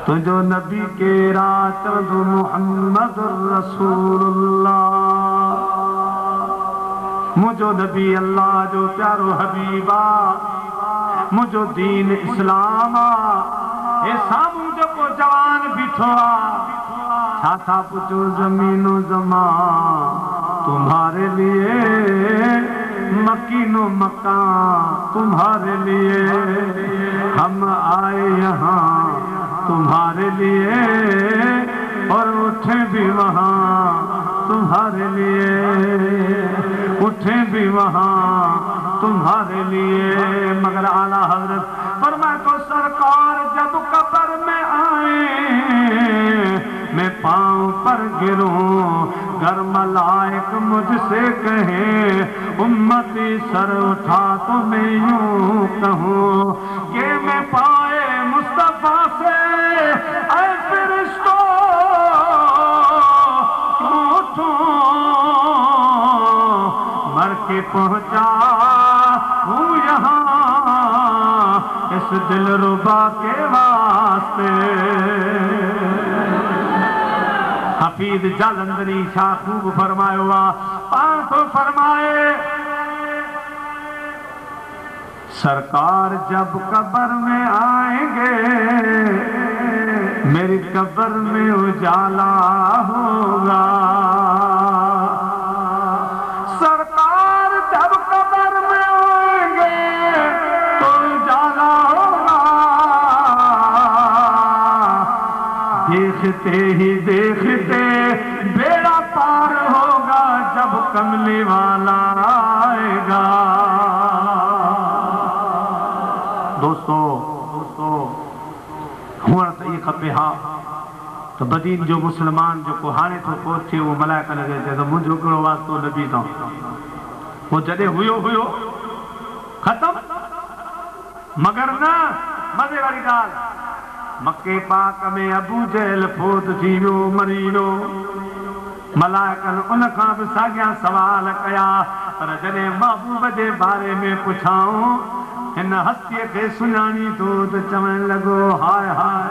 तुझो नबी के रात मोहम्मद रसूलुल्लाह मुझो नबी अल्लाह जो प्यारो हबीबा मुझो दीन इस्लाम ए सामू जो को जवान बीठो छाता पुछो जमीनो जमा तुम्हारे लिए मकीनो मकान तुम्हारे लिए हम आए यहाँ तुम्हारे लिए और उठे भी वहाँ तुम्हारे लिए उठे भी वहाँ तुम्हारे लिए। मगर आला हजरत फरमाए तो सरकार जब कब्र में आए मैं पाँव पर गिरूं घर मलाइक मुझसे कहे उम्मती सर उठा तो मैं यूं कहूँ कि मैं पाए मुस्तफा से ऐ फरिश्तों उठूं मर के पहुँचा हूँ यहाँ इस दिलरुबा के वास्ते। हफीज जालंधरी शाह खूब फरमाया हुआ पांच फरमाए सरकार जब कब्र में आएंगे मेरी कब्र में उजाला होगा। सरकार जब कब्र में आएंगे तो उजाला होगा। देखते ही देखते बेड़ा पार होगा जब कमली वाला आएगा। दोस्तों हुआ तो ये खपे हा तो बदीन जो मुसलमान जो को हाने तो पहुंचे वो मलाइका लगे थे तो मुझे कहिड़ो वास्तो नबी था वो जॾहिं हुयो खत्म। मगर न मज़े वारी ॻाल्हि मके पाक में अबू जहल फोत थी वियो मरी वियो मलाइकनि उन खां बि साॻिया सवाल कया पर जॾहिं महबूब जे बारे में पुछाऊं हिन हस्तीअ खे सुञाणी थो त चवण लॻो हाय हाय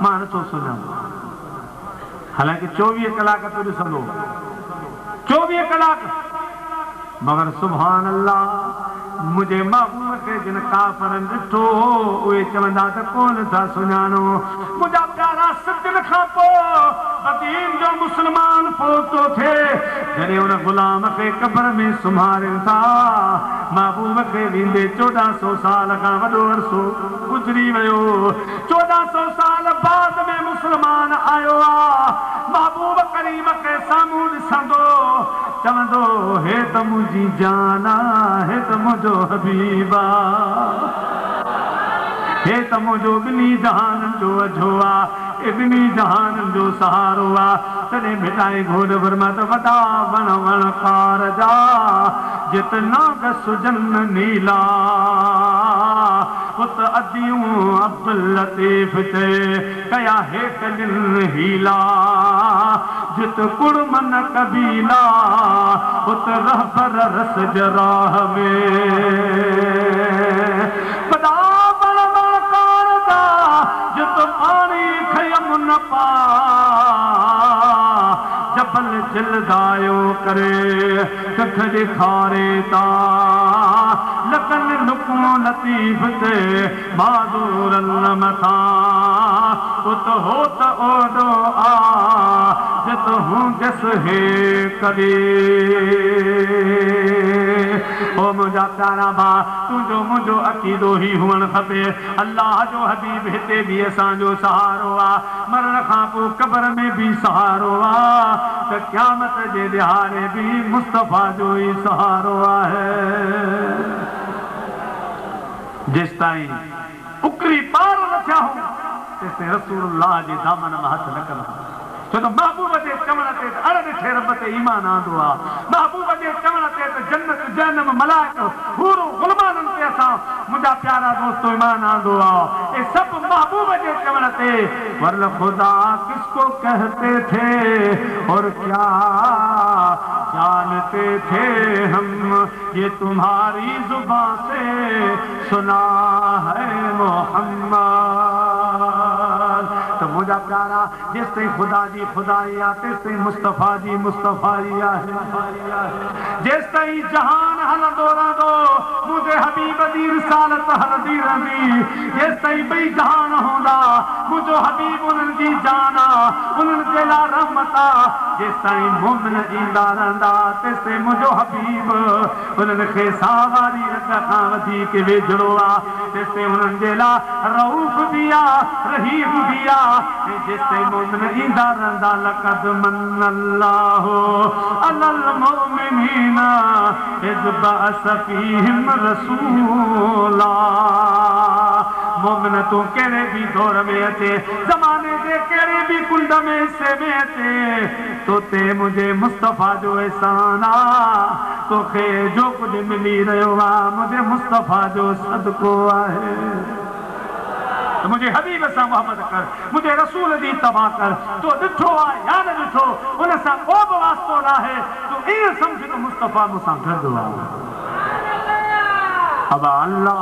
मां नथो सुञाणा। हालांकि 24 कलाक तो ॾिसंदो 24 कलाक मगर सुभान अल्लाह मुझे महबूब के जिन काफरन ॾिठो उहे चवंदा त कोन था सुञाणो। मुंहिंजा प्यारा सिद्दीन खां पोइ बदीन जो मुसलमान पोतो थे जॾहिं उन गुलाम खे कब्र में सुम्हारनि था महबूब खे वेंदे 1400 साल खां वॾो अरसो गुज़री वियो। 1400 साल बाद में मुसलमान आयो आहे महबूब करीम खे साम्हूं ॾिसंदो चवंदो हे त मुंहिंजी जान हे त मुंहिंजो हबीबा हे त मुंहिंजो ॿिन्ही जहाननि जो अझो आहे ॿिन्ही जहाननि जो सहारो आहे। तॾहिं मिटाए घोड़ भरमा त वॾा वण वणकार जा जितना सुजन नीला उत अदियूं अब्दुल लतीफ़ ते कया हेठ हीला जित कुड़मन कबीला उत रहबर रस जराह में वॾा वण वणकार जा जित पाणी खयम न पा जबल जलदायो करे कख ॾेखारे ता लकन लुकमो लतीफ़ ते बहादुरन मथां उत हो त ओॾो आ जित हूं जस हे करे। ओ मुंहिंजा प्यारा भाउ तुंहिंजो मुंहिंजो अक़ीदो ही हुअणु खपे अल्लाह जो हबीब हिते बि असांजो सहारो आहे मरण खां पोइ कब्र में बि सहारो आहे त क़यामत जे ॾिहाड़े बि मुस्तफ़ा जो ई सहारो आहे। जेसिताईं उकरी पार न थिया हूं तेसिताईं रसूलुल्लाह जे दामन में हथ न कंदा छो त महबूब जे चवण ते अड़ ॾिठे रब ते ईमान आंदो आहे। महबूब जे चवण ते जन्नत जहन्नम मलाइक हूर गुलमाननि ते असां मुंहिंजा प्यारा दोस्तो ईमान आंदो आहे। ये सब महबूब जे चवण ते वरन खुदा किसको कहते थे और क्या जानते थे हम ये तुम्हारी जुबान से सुना है मोहम्मद तो मुझा प्यारा जिस ताईं खुदा जी खुदाई आ तेस ताईं मुस्तफ़ा जी मुस्तफ़ाई आहे जिस ताईं जहान हलंदो रहंदो मुझे हबीब दी रिसालत हलंदी रहंदी जिस ताईं ॿई जहान हूंदा मुझो हबीब उन्हनि जी जान आ उन्हनि जे लाइ रहमत आ जिस ताईं मोमिन ईंदा रहंदा तेस ताईं मुझो हबीब उन्हनि खे सावारी रत खां वधीक वेझड़ो आ तेस ताईं उन्हनि जे लाइ रऊफ़ भी आ रहीम भी आ जिस ताईं मोमिन ईंदा रहंदा लक़द मन्नल्लाहु अलल मुमिनीना इज़ बअस फ़ीहिम रसूला मोमिन तूं कहिड़े बि दौर में अचे ज़माने जे कहिड़े बि कुंड में हिसे में अचे तोते मुंहिंजे मुस्तफ़ा जो एहसान आ तोखे जो कुझु मिली रहियो आहे मुंहिंजे मुस्तफ़ा जो सदको आहे मुझे हबीब सां मोहब्बत कर मुझे रसूल जी तबा कर तो ॾिठो आहे या न ॾिठो उन सां को बि वास्तो न आहे तूं ईअं सम्झ त मुस्तफ़ा मूंसां गॾु आहे अबा अल्लाह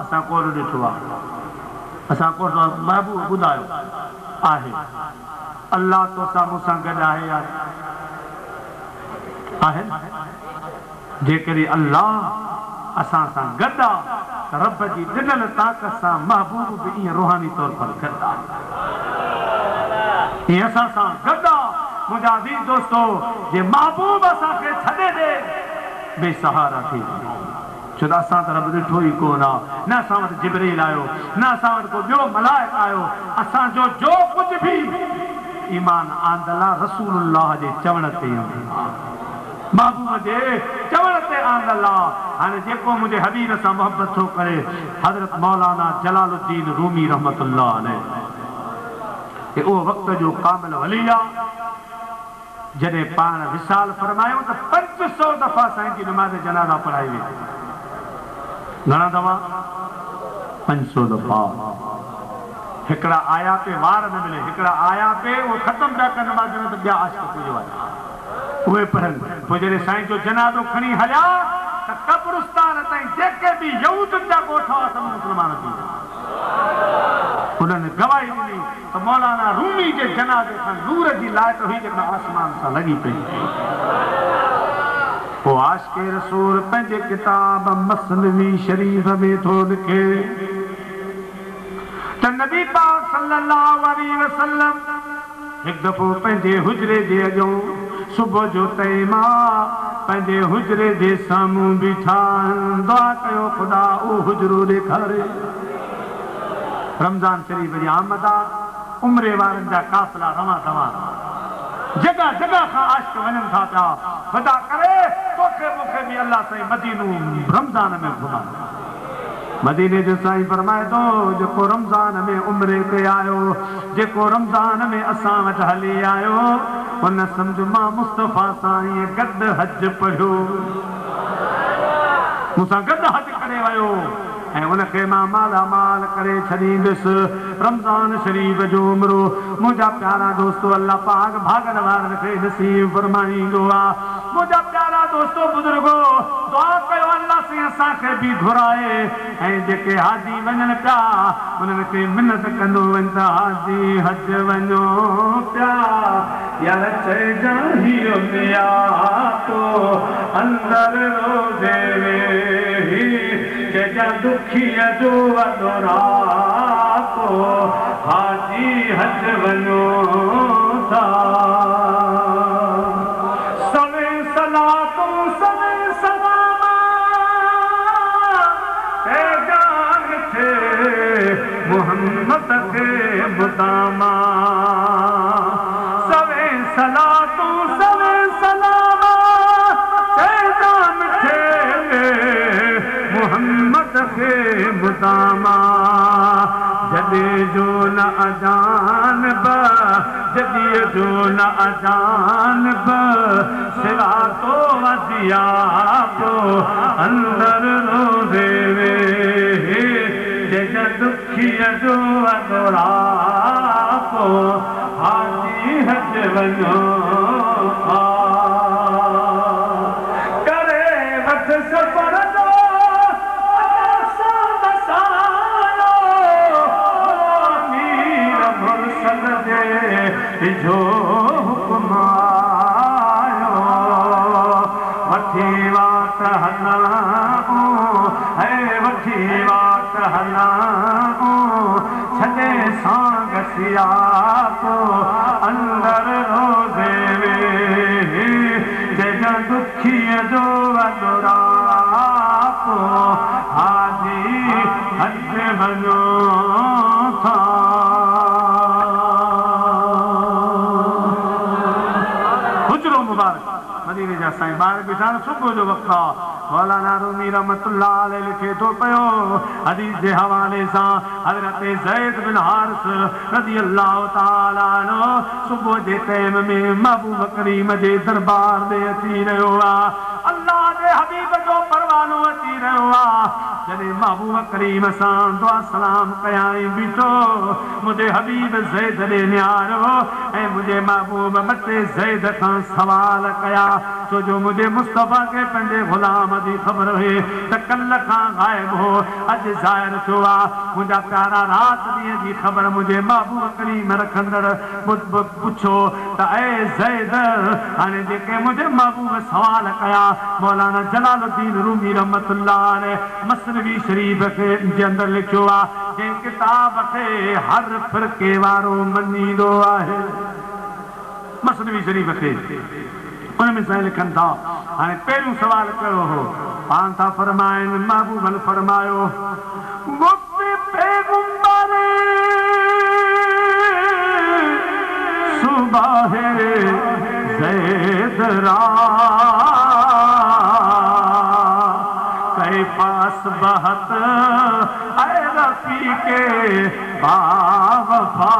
असां कोन ॾिठो आहे असां कोन महबूब ॿुधायो आहे अल्लाह तोसां मूंसां गॾु आहे यार आहे जेकॾहिं अल्लाह असां सां गॾु आहे रब जी ॾिनल ताक़त सां महबूब बि ईअं रूहानी तौर पर गॾु आहे ईअं असां सां गॾु आहे मुंहिंजा अज़ीज़ दोस्तो जे महबूब असांखे छॾे ॾे बेसहारा थी छो त असां त रब ॾिठो ई कोन आहे न असां वटि जिब्रील आयो न असां वटि को ॿियो मलाइक आयो असांजो जो कुझु बि ईमान आंदल आहे रसूलुल्लाह जे चवण ते महबूब जे चवण ते आंदल आहे हाणे जेको मुंहिंजे हबीब सां मोहब्बत थो करे हज़रत मौलाना जलालुद्दीन रूमी रहमतुल्लाह अलैह उहो वक़्त जो कामिल वली आहे जॾहिं पाण विसाल फरमायूं त 500 दफ़ा साईं जी नमाज़ जनाज़ा पढ़ाई वई घणा दफ़ा 500 दफ़ा हिकिड़ा आया पे वार न मिले हिकिड़ा आया पे उहो ख़तमु पिया कनि नमाज़ में त ॿिया आशिक़ पूॼो आहे उहे पढ़नि पोइ जॾहिं साईं जो जनाज़ो खणी हलिया त कब्रिस्तान ताईं जेके बि यहूद जा ॻोठ हुआ सभु मुस्लमान थी विया उन्हनि गवाही ॾिनी त मौलाना रूमी जे जनाज़े खां नूर जी लाइट हुई जेका आसमान सां लॻी पई पोइ आशिक़े रसूल पंहिंजे किताब मसनवी शरीफ़ में थो लिखे त नबी पाक सल्लल्लाहु अलैहि वसल्लम हिकु दफ़ो पंहिंजे हुजरे जे अॻियों सुबुह जो तइमा पंहिंजे हुजरे जे साम्हूं बीठा दुआ कयो ख़ुदा उहो हुजरो ॾेखारे रमज़ान शरीफ़ जी आमद आहे उमिरि वारनि जा काफ़िला रवां रवां जॻह जॻह खां आशिक़ वञनि था पिया ख़ुदा करे तोखे मूंखे बि अलाह साईं मदीनो रमज़ान में घुमाए मदीने जो साईं फरमाए थो जेको रमज़ान में उमिरि ते आयो जेको रमज़ान में असां वटि हली आयो उन सम्झ मां मुस्तफ़ा सां ईअं गॾु हज पढ़ियो मूंसां गॾु हज करे वियो ऐं उनखे मां मालामाल करे छॾींदुसि रमज़ान शरीफ़ जो उमिरो मुंहिंजा प्यारा दोस्तो अल्लाह पाक भागन वारनि खे नसीब फरमाईंदो आहे मुंहिंजा प्यारा दोस्तो बुज़ुर्गो दुआ कयो अल्लाह साईं असांखे बि घुराए ऐं जेके हाजी वञनि पिया उन्हनि खे मिनत कंदो वञ त हाजी हज वञो पिया यार चइजांइ मिया तो अंदर रोज़े वेही चइजां दुखीअ जो वॾो रातो हाजी हज वञो था सवे सलातूं सवे सलामा पैगाम थे मुहम्मद खे मुदामा सवे सलातूं सवे सलामा पैगाम थे मुहम्मद खे मुदामा जॾहिं जो न अजान जॾहिं जो न अजान सिवा तो वजिया तो अंदर रोज़े वेही जॾहिं दुखीअ जो अदोरापो हाजी हज वञो करे वठ सफ़र जो हुक्म आयो वठी वात हलाऊं है वठी वात हलाऊं छॾे सां गसिया को अंदर रोज़े में जॾहिं दुखीअ जो वॾोराप हाजी हथ वञो था हुजरो मुबारक मदीने जा साईं ॿार बीठा सुबुह जो वक़्तु आहे मौलाना रूमी रहमतुल्लाह अलैह लिखे थो पियो हदीस जे हवाले सां हज़रत ज़ैद बिन हारिस रज़ी अल्लाह ताला अन्हु सुबुह जे टाइम में महबूब करीम जे दरबार में अची रहियो आहे अल्लाह जे हबीब जो परवानो अची रहियो आहे जॾहिं महबूब करीम सां दुआ सलाम कयाई बीठो मुंहिंजे हबीब ज़ैद ॾे निहारियो ऐं मुंहिंजे महबूब मथे ज़ैद खां सवाल कया छो जो मुंहिंजे मुस्तफ़ा खे पंहिंजे ग़ुलाम जी ख़बर हुई त कल्ह खां ग़ाइब हो अॼु ज़ाहिर थियो आहे मुंहिंजा प्यारा राति ॾींहं जी ख़बर मुंहिंजे महबूब करीम रखंदड़ पुछो त ऐ ज़ैद हाणे जेके मुंहिंजे महबूब सवाल कया मौलाना जलालुद्दीन रूमी रहमतुल्लाह अलैह मसनवी शरीफ़ जे अंदरि लिखियो आहे जंहिं किताब खे हर फ़िरके वारो मञींदो आहे मसनवी शरीफ़ खे उन में साईं लिखनि था हाणे पहिरियों सुवाल कयो हो पाण था फरमाइनि महबूबन फरमायो पैगंबर सुबह ज़ैद पास बहत ऐ रफ़ीके बावफा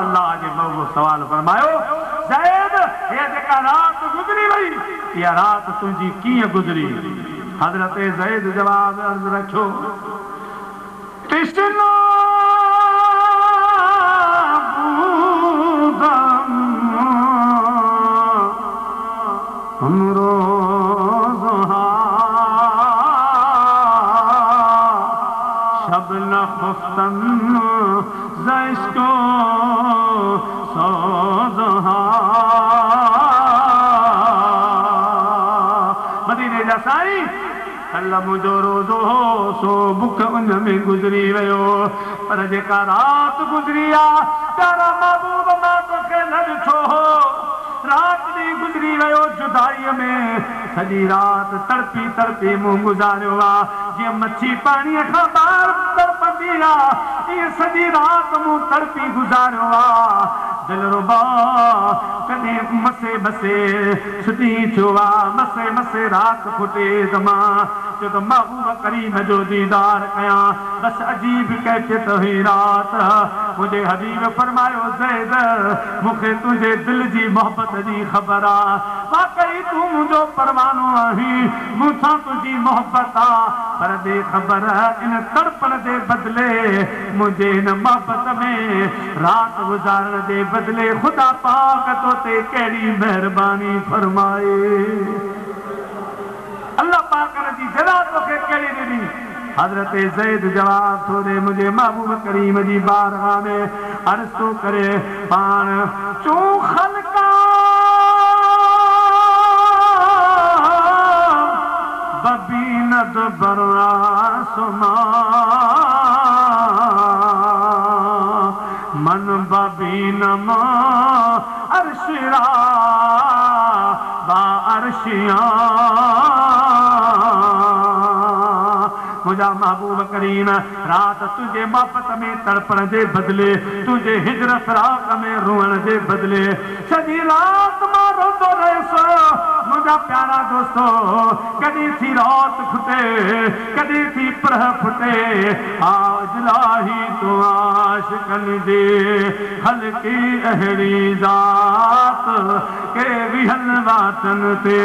अल्लाह जे महबूब सवाल फरमायो ज़ैद ये जेका रात गुज़री वई इहा रात तुंहिंजी कीअं गुज़री हज़रत ज़ैद जवाब अर्ज़ रखियो कृष्ण मदीने जा साईं कल्ह मुंहिंजो रोज़ो हो सो बुख उन में गुज़री वियो पर जेका रात गुज़री आहे प्यारा महबूब मां तोखे न ॾिठो हो रात ॾींहुं गुज़री वियो जुदाईअ में सॼी रात तड़पी तड़पी मूं गुज़ारियो आहे जीअं मच्छी पाणीअ खां ॿाहिरि तड़पंदी आहे ईअं सॼी रात मूं तड़पी गुज़ारियो आहे दिलरुबा कॾहिं मसे मसे छुटी थियो आहे मसे मसे राति फुटे त मां जो त महबूब करीम जो दीदार कयां बसि अजीब कैफ़ियत हुई राति मुंहिंजे हबीब फरमायो ज़ैद मूंखे तुंहिंजे दिलि जी मोहबत जी ख़बर आहे वाक़ई तूं मुंहिंजो परवानो आहीं मूंसां तुंहिंजी मोहबत आहे पर बेख़बर इन तड़पण जे बदिले मुंहिंजे हिन मोहबत में राति गुज़ारण जे बदिले ख़ुदा पाक तो ते कहिड़ी महिरबानी फरमाए अल्लाह पाक जी जरा तोखे कहिड़ी ॾिनी हज़रत ज़ैद जवाब थो ॾे मुंहिंजे महबूब करीम जी बारगाह में अर्ज़ थो करे पाण चूं ख़ल्क़ा बबीनत बरआसमा मन बबीनमा अर्शिरा बा अर्शिया मुझा महबूब करीम रात तुझे मोहब्बत में तड़पण जे बदले तुझे हिजर फिराक में रोअण जे बदले सॼी रात मां रोंदो रहियुसि मुझा प्यारा दोस्तो कॾहिं थी रात फुटे कॾहिं थी प्रह फुटे आज लाही तो आशिकन दे हल्की अहड़ी ज़ात के विहन वातन ते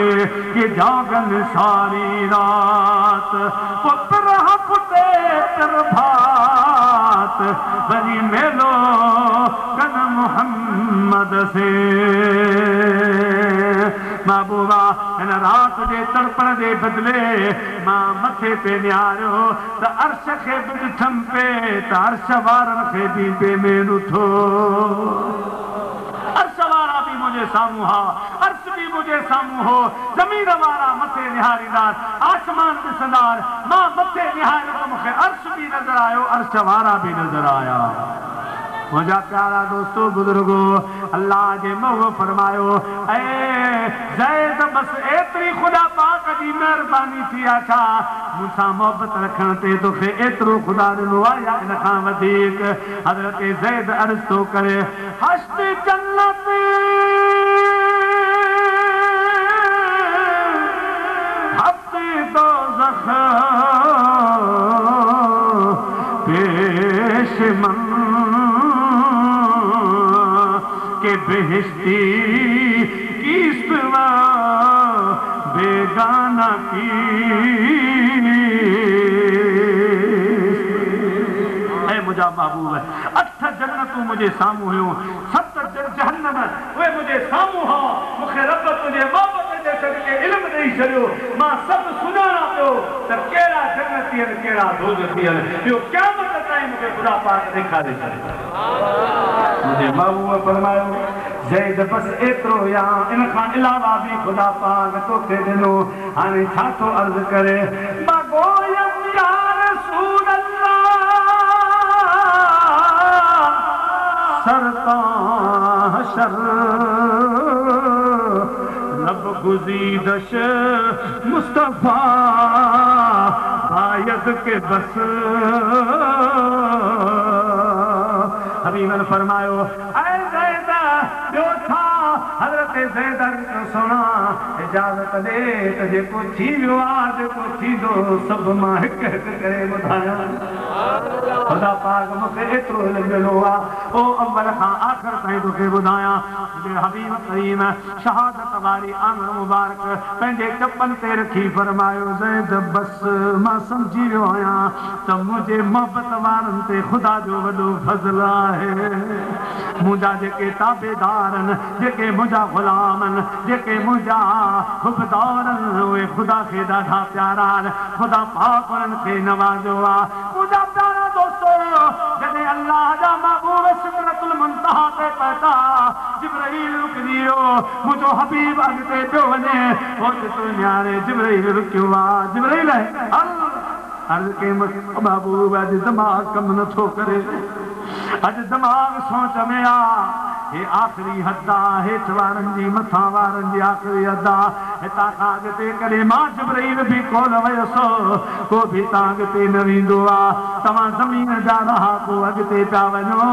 के जागन सारी रात पुत्र फुटे प्रभात बनी मेलो कन मोहम्मद से महबूबा इन रात जे तड़पण जे बदले मां मथे पे निहारियो त अर्श खे बि ॾिठम पे त अर्श वारनि खे बि बेमेन उथो अर्श वारा भी मुझे सामू हा अर्श भी मुझे सामू हो जमीन वारा मथे निहारींदा आसमान ॾिसंदा मां मथे निहारियो त मूंखे अर्श भी नज़र आयो अर्श वारा भी नज़र आया मुझा प्यारा दोस्तों बुजुर्गो अल्लाह जे मोह फरमायो ऐ ज़ैद बस एतरी खुदा पाक जी मेहरबानी थी आछा मूंसां मोहब्बत रखण ते तोखे एतिरो खुदा ॾिनो आहे या इन खां वधीक हज़रत ज़ैद अर्ज़ थो करे हश्त जन्नत हफ्त दोज़ख पेशमन के बेहिश्ती किस्तवा बेगाना की ऐ मुझा महबूब है 8 जन्नतूं मुझे सामू हुयूं 7 जहन्नम वे मुझे सामू हो मूंखे रब तुझे मोहब्बत जे सदके इल्म ॾेई छॾियो मां सभु सुञाणा पियो त कहिड़ा जन्नती आहिनि कहिड़ा दोज़खी आहिनि इहो क़यामत ताईं मूंखे खुदा पाक ॾेखारे छॾे मुझे महबूब फरमायो ज़ैद बस एतिरो या इन खां अलावा भी खुदा पाक तोखे ॾिनो हाणे छा थो अर्ज़ करे मगोयम या रसूल अल्लाह सरतां शर लब गुज़ीदश मुस्तफ़ा आयत के बस हबीबन फरमायो ऐ ज़ैद ॿियो छा हज़रत ज़ैद सुणा इजाज़त ॾे त जेको थी वियो आहे जेको थींदो सभु मां हिकु हिकु करे ॿुधायां खुदा पाक मूंखे एतिरो इल्मु ॾिनो आहे ओ अव्वल खां आख़िर ताईं तोखे ॿुधायां हबीब करीम शहादत वारी आंगुर मुबारक पंहिंजे चपनि ते रखी फरमायो ज़ैद बस मां सम्झी वियो आहियां त मुंहिंजे मोहबत वारनि ते ख़ुदा जो वॾो फज़ल आहे मुंहिंजा जेके ताबेदार आहिनि जेके मुंहिंजा ग़ुलाम आहिनि जेके मुंहिंजा हुबदार आहिनि उहे ख़ुदा खे ॾाढा प्यारा आहिनि ख़ुदा पाक उन्हनि खे नवाज़ो आहे मुंहिंजा प्यारा दोस्तो जॾहिं अल्लाह जा महबूब सिदरतुल मुंतहा ते पहुता जिब्राईल रुकी वियो मुंहिंजो हबीब अॻिते पियो वञे ओचितो न्यारे जिब्राईल रुकियो आहे जिब्राईल अर्ज़ कई महबूब अॼु दिमाग़ कमु नथो करे अॼु दिमाग़ सोच में आहे हे आख़िरी हद आहे हेठि वारनि जी मथां वारनि जी आख़िरी हद आहे हितां खां अॻिते कॾहिं मां जिब्राईल बि कोन वयसि को बि तव्हां अॻिते न वेंदो आहे तव्हां ज़मीन जा रहाको अॻिते पिया वञो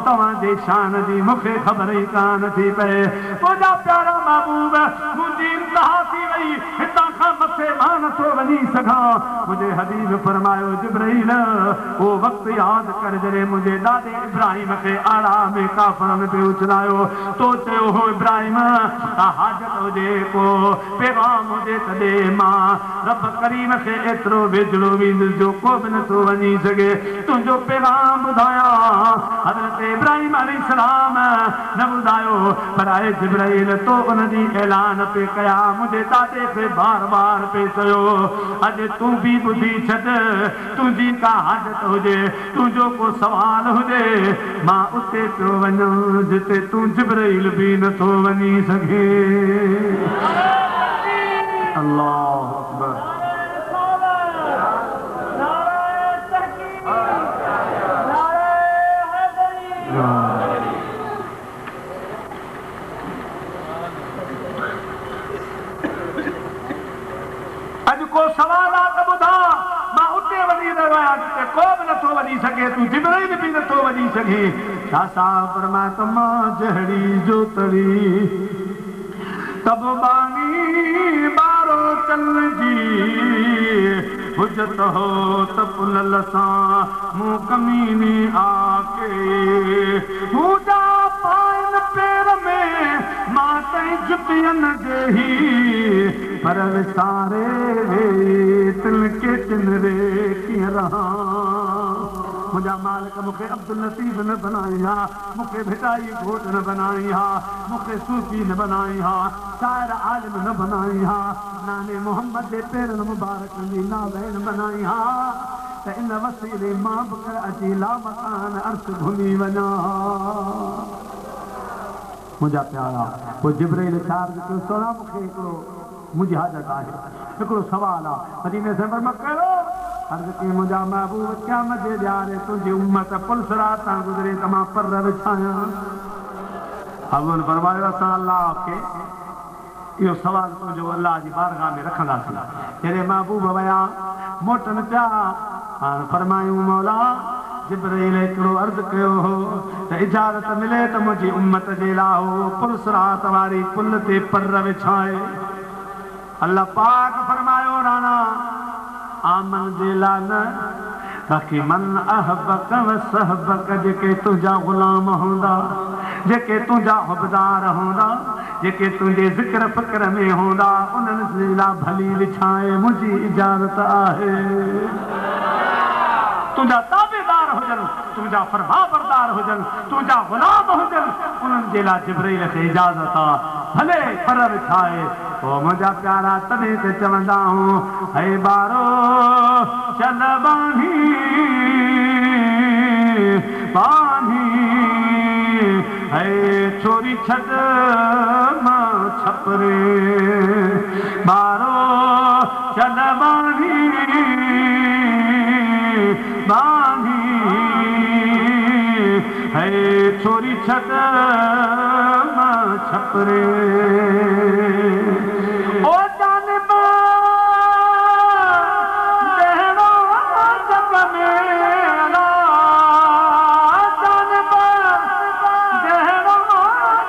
तव्हांजे शान जी मूंखे ख़बर ई कान थी पए मुंहिंजा प्यारा महबूब मुंहिंजी इंतिहा थी वई हितां खां मथे मां नथो वञी सघां मुंहिंजे हबीब फरमायो जिब्राईल उहो वक़्तु यादि कर जॾहिं मुंहिंजे ॾाॾे इब्राहिम खे आड़ा में काफ़रनि पे उछलायो तो चयो हो इब्राहिम हाजत हुजे को पैगाम हुजे तॾहिं मां रब करीम खे एतिरो वेझड़ो वेंदुसि जो को बि नथो वञी सघे तुंहिंजो पैगाम ॿुधायां हज़रत इब्राहिम अलैहिस्सलाम न ॿुधायो पर आहे जिब्राईल तो उनजी ऐलान पे कया मुंहिंजे ॾाॾे खे बार बार पे चयो अॼु तूं बि ॿुधी छॾ तुंहिंजी का हाजत हुजे तुंहिंजो को सवाल हुजे मां उते पियो वञा जिते तूं जिब्राईल भी नथो वञी सघे अल्लाह अकबर अॼु को सवाल आहे त ॿुधा मां उते वञी रहियो आहियां जिते को बि नथो वञी सघे तूं जिब्राईल भी नथो वञी सघे छा साहब फरमाए त मां जहिड़ी जोतड़ी तब बानी बारो चल जी हुजत हो त पुलल सां मूं कमीनी आके पूजा पाइन पेर में मां तई जुतियन जेही पर विसारे वे तिल के तिनरे कीअं रहां मुझा मालिक मुखे अब्दुल लतीफ न बनाई हा, मुखे भिटाई घोट न बनाई हा, मुखे सूफी न बनाई हा, शायर आलिम न बनाई हा, नाने मोहम्मद दे पेरन मुबारक जी नालैन बनाई हा। त इन वसीले मां बकर अची ला मकान अर्श घुमी वञा। मुझा प्यारा पोइ जिब्राइल चार्ज कयो सोना मूंखे हिकिड़ो मुंहिंजी हाज़त आहे, हिकिड़ो सुवाल आहे। मदीने से फरमा कयो अर्ज़ कई मुंहिंजा महबूब क़यामत जे ॾियारे तुंहिंजी उम्मत पुलिस रात तां गुज़रे त मां पर विछायां। हज़ूर फरमायो असां अल्लाह खे इहो सुवाल तुंहिंजो अल्लाह जी बारगाह में रखंदासीं। जॾहिं महबूब विया मोटनि पिया हाणे फरमायूं मौला जिब्राइल हिकिड़ो अर्ज़ कयो हो त इजाज़त मिले त मुंहिंजी उम्मत जे लाइ हो पुलिस रात वारी पुल ते पर विछाए। अल्लाह पाक फरमायो राणा आमन जे लाइ न बाक़ी मन अहबक व सहबक जेके तुंहिंजा ग़ुलाम हूंदा, जेके तुंहिंजा हुबदार हूंदा, जेके तुंहिंजे ज़िक्र फ़िक्र में हूंदा उन्हनि जे लाइ भली विछाए मुंहिंजी इजाज़त आहे। तुंहिंजा ताबेदार हुजनि, तुंहिंजा फरमाबरदार हुजनि, तुंहिंजा ग़ुलाम हुजनि, उन्हनि जे लाइ जिब्राइल खे इजाज़त आहे भले पर विछाए। पोइ मुंहिंजा प्यारा तॾहिं त चवंदा हूं हे ॿारो चल बानी बानी हे छोरी छॾ मां छपरे ॿारो चल बानी बानी है छोरी छद मां छपरे। ओ जानबा देहरो जग में अला जानबा देहरो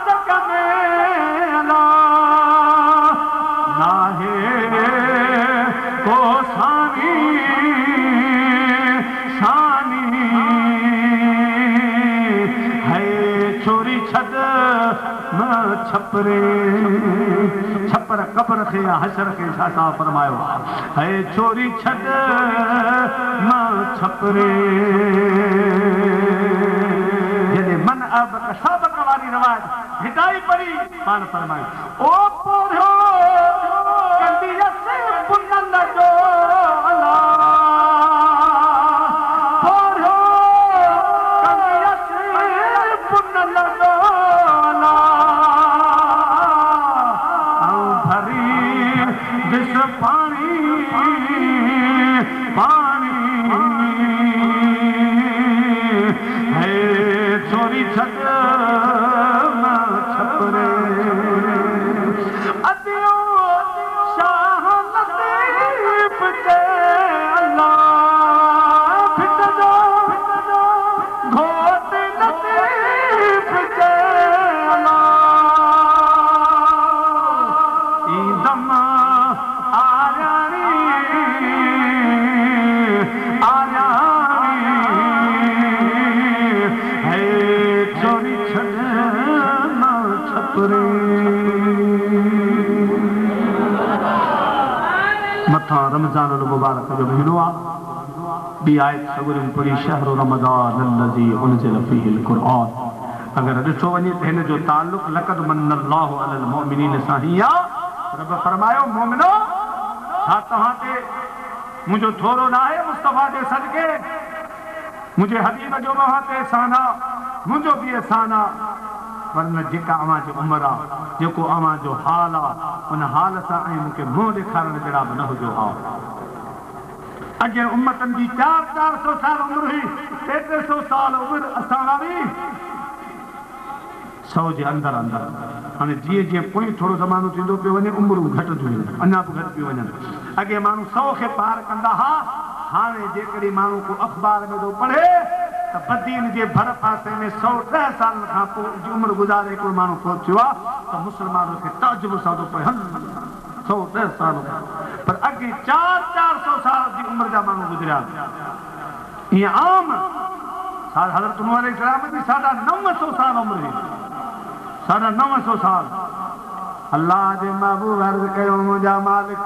जग में अला नाहे को सानी छपरे छपर कब्र खे हशर खे छा फरमायो है छोरी छॾ मां छपरे। जॾहिं मन अब सबक वारी रवाज हिदाई पढ़ी पाण फरमायो ओ पोरियो कंदीअ से पुनन जो अला पोरियो कंदीअ से पुनन जो पानी पानी है छोरी छॾ मां छपरे। अदियो शाह लतीफ के अल्लाह फिटजो घोट लतीफ के अल्लाह ईंदम मथा रमज़ान मुबारक जो महीनो आहे। ॿी आयत सगुरनि पढ़ी शहर रमज़ान अल्लज़ी उनज़िल फ़ीहिल क़ुरआन। अगर ॾिठो वञे त हिन जो ताल्लुक़ लक़द मन्नल्लाहु अलल मुमिनीन सां ही आहे। रब फरमायो मोमिनो छा तव्हां ते मुंहिंजो थोरो न आहे मुस्तफ़ा जे सदके मुंहिंजे हबीब जो मवां ते एहसान आहे मुंहिंजो बि एहसान आहे। वरना जेका अवां जी उमिरि आहे जेको अवां जो हाल आहे उन हाल सां ऐं मूंखे मुंहुं ॾेखारण जहिड़ा बि न हुजो हा। अॻे उम्मतनि जी 400 साल उमिरि हुई 300 साल उमिरि असां वारी 100 जे अंदरि अंदरि। हाणे जीअं जीअं पोइ थोरो ज़मानो थींदो पियो वञे उमिरूं घटि थियूं वञनि अञा बि घटि पियूं वञनि। अॻे माण्हू 100 खे पार कंदा हुआ। हाणे जेकॾहिं माण्हू को अख़बार में थो पढ़े त बदीन जे भर पासे में 110 साल खां पोइ जी उमिरि गुज़ारे हिकिड़ो माण्हू पहुचियो आहे त मुस्लमाननि खे ताजुब सां थो पए 110 साल। पर अॻे 400 साल जी उमिरि जा माण्हू गुज़रिया ईअं आम। हज़रत नूह अलैहिस्सलाम जी 950 साल उमिरि हुई 950 साल। अल्लाह जे महबूब अर्ज़ कयो मुंहिंजा मालिक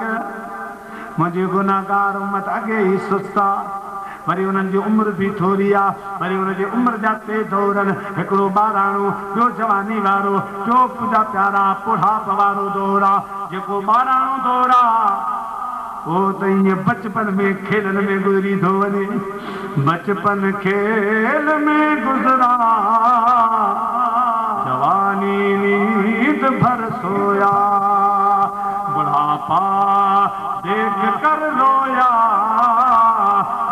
मुंहिंजी गुनाहगार उम्मत अॻे ई सुस्त आहे वरी उन्हनि जी उम्र भी थोड़ी आ, वरी उनजी उम्र जा टे दौरनि, हिकिड़ो ॿाराणो, ॿियो जवानी वारो, ॿियो मुंहिंजा प्यारा बुढ़ाप वारो दौर आ। जेको ॿाराणो दौर आ वो तो ये बचपन में खेलन में गुजरी थो वञे, बचपन खेल में गुजरा, जवानी नींद भर सोया, बुढ़ापा देख कर रोया,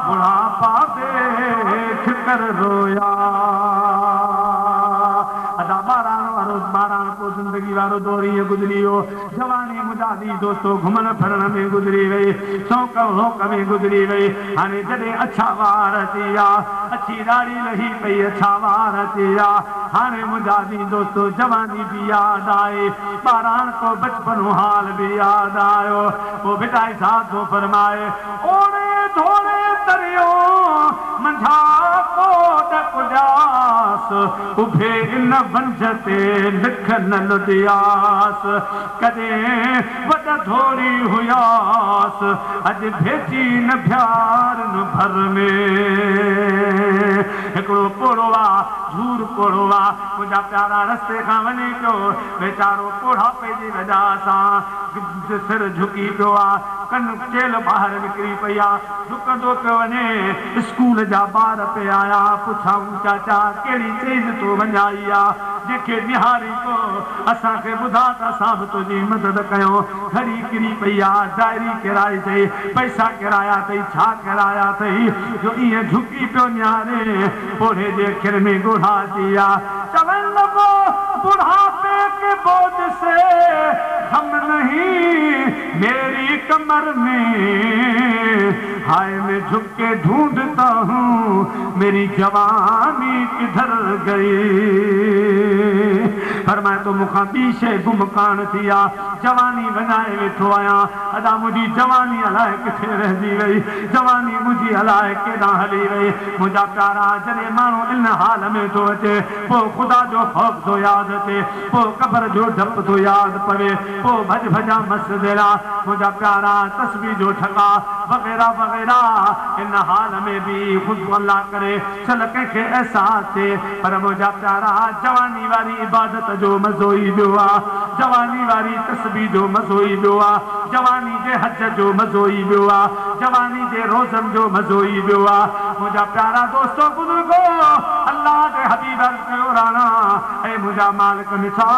बुढ़ापा देख कर रोया। अदा बाराणो को जिंदगी वारो दौर ये गुजरी हो, जवानी मुजादी दोस्तों घुमण फिरण में गुजरी वही, शौक होक में गुजरी वही। हाणे जॾहिं अच्छा वार अची विया, अच्छी दाढ़ी लही पई, अच्छा वार अची विया, हाणे मुजादी दोस्तों जवानी भी याद आए, बाराण को बचपन हाल भी याद आयो। वो बिटाई साथ वो फरमाए, ओड़े थोड़े दरियो मंझा कोट कुजास, उभे इन वंझ ते लिख न लुधियास, कॾहिं वॾ थोड़ी हुयास, अॼु भेजी न भ्यार न भर में। हिकिड़ो पोड़ो आ, झूर पोड़ो आ, मुंहिंजा प्यारा रस्ते खां वञे पियो, वेचारो बुढ़ापे जी वजह सां सिर झुकी पियो आ, कन चेल ॿाहिरि निकिरी पई आ, झुकंदो पियो वञे। स्कूल जा ॿार पे आया, पुछाऊं चाचा कहिड़ी चीज़ तो वञाई आ, जेके निहारी तो असांखे ॿुधा त असां बि तुंहिंजी मदद कयूं। घड़ी किरी पई आ, डायरी किराई अथई, पैसा किराया अथई, छा किराया अथई, जो ईअं झुकी पियो निहारे। पोड़े जे खिर में ॻोढ़ा अची विया, चवनि लॻो बुढ़ापे के बोझ से हम नहीं मेरी कमर में, हाय मैं झुक के ढूंढता हूँ मेरी जवानी किधर गई। फरमाए तो मुखां ॿी शइ गुम कान थी आ, जवानी वञाए वेठो आहियां, अदा मुंहिंजी जवानी अलाए किथे रहिजी वई, जवानी मुंहिंजी अलाए केॾां हली वई। मुंहिंजा प्यारा जॾहिं माण्हू इन हाल में थो अचे, पोइ ख़ुदा जो ख़ौफ़ थो यादि अचे, पोइ क़बर जो डपु थो यादि पवे, पोइ भॼ भॼा मस देरा, मुंहिंजा प्यारा तस्बीह जो ठका वग़ैरह वग़ैरह। इन हाल में बि ख़ुदि अल्लाह करे चल कंहिंखे अहसास थिए, पर मुंहिंजा प्यारा जवानी वारी इबादत जो मज़ो ई ॿियो आहे, जवानी वारी तस्बीह जो मज़ो ई ॿियो आहे, जवानी जे हज जो मज़ो ई ॿियो आहे, जवानी जे रोज़नि जो मज़ो ई ॿियो आहे। मुंहिंजा प्यारा दोस्तो बुज़ुर्गो, अल्लाह जे हबीब कयो राणा, ऐं मुंहिंजा मालिक मिठा,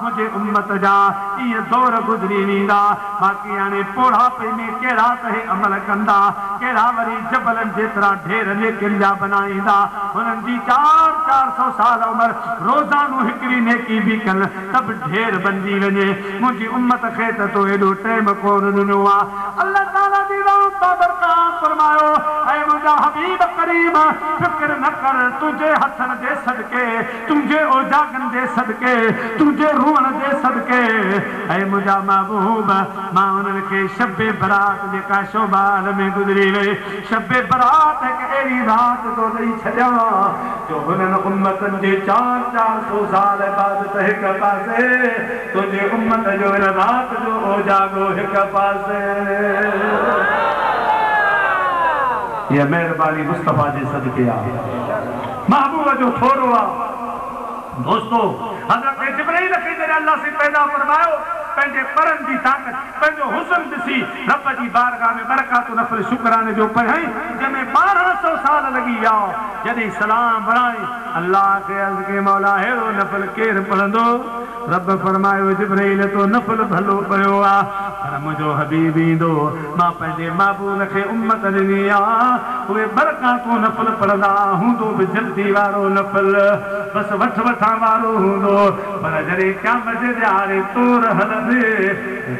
मुंहिंजे उम्मत जा इहे दौर गुज़री वेंदा, बाक़ी हाणे बुढ़ापे में कहिड़ा त अमल कंदा, कहिड़ा वरी जबलनि जेतिरा ढेर नेकियुनि जा बनाईंदा, हुननि जी 400 साल उमिरि, रोज़ानो हिकिड़ी नेकी बि कनि त बि ढेर बणिजी वञे। मुंहिंजी उम्मत खे त तो एॾो टाइम कोन ॾिनो आहे। अल्लाह ताला जी रहमत बरकत फरमायो, ऐं मुंहिंजा हबीब करीम फिक्र न कर, तुंहिंजे हथनि जे सदके, तुंहिंजे ओजागनि जे सदके, तुंहिंजे रूहण जे सदके, ऐं मुंहिंजा महबूब मां उन्हनि खे शबे बरात जेका शोबाल में गुज़री वई, शबे बरात हिकु अहिड़ी राति जो ॾेई छॾियां जो हुननि उम्मतनि जे 400 साल इबादत हिकु पासे, तुंहिंजे उम्मत जो हिन राति जो ओजागो हिकु पासे। ये मेहरबानी मुस्तफा जे सदके आहे, महबूब जो थोरो आहे। दोस्तों हज़रत जिब्रील खे जॾहिं अल्लाह से पैदा फरमायो, पंहिंजे परनि जी ताक़त, पंहिंजो हुस्न ॾिसी रब जी बारगाह में बरकात नफ़ल शुक्राने जो पढ़ाई, जंहिंमें 1200 साल लॻी विया। जॾहिं सलाम बणाई, अल्लाह खे अर्ज़ कई मौला अहिड़ो नफ़ल केरु पढ़ंदो? रब फरमायो जिब्रील तो नफ़ल भलो पियो आहे, पर मुंहिंजो हबीब ईंदो, मां पंहिंजे महबूब खे उम्मत ॾिनी आहे, उहे बरकातूं नफ़ल पढ़ंदा, हूंदो बि जल्दी वारो नफ़ल, बसि वठां वारो हूंदो, पर जॾहिं क़यामत जे ॾियारे तोर हलंदे,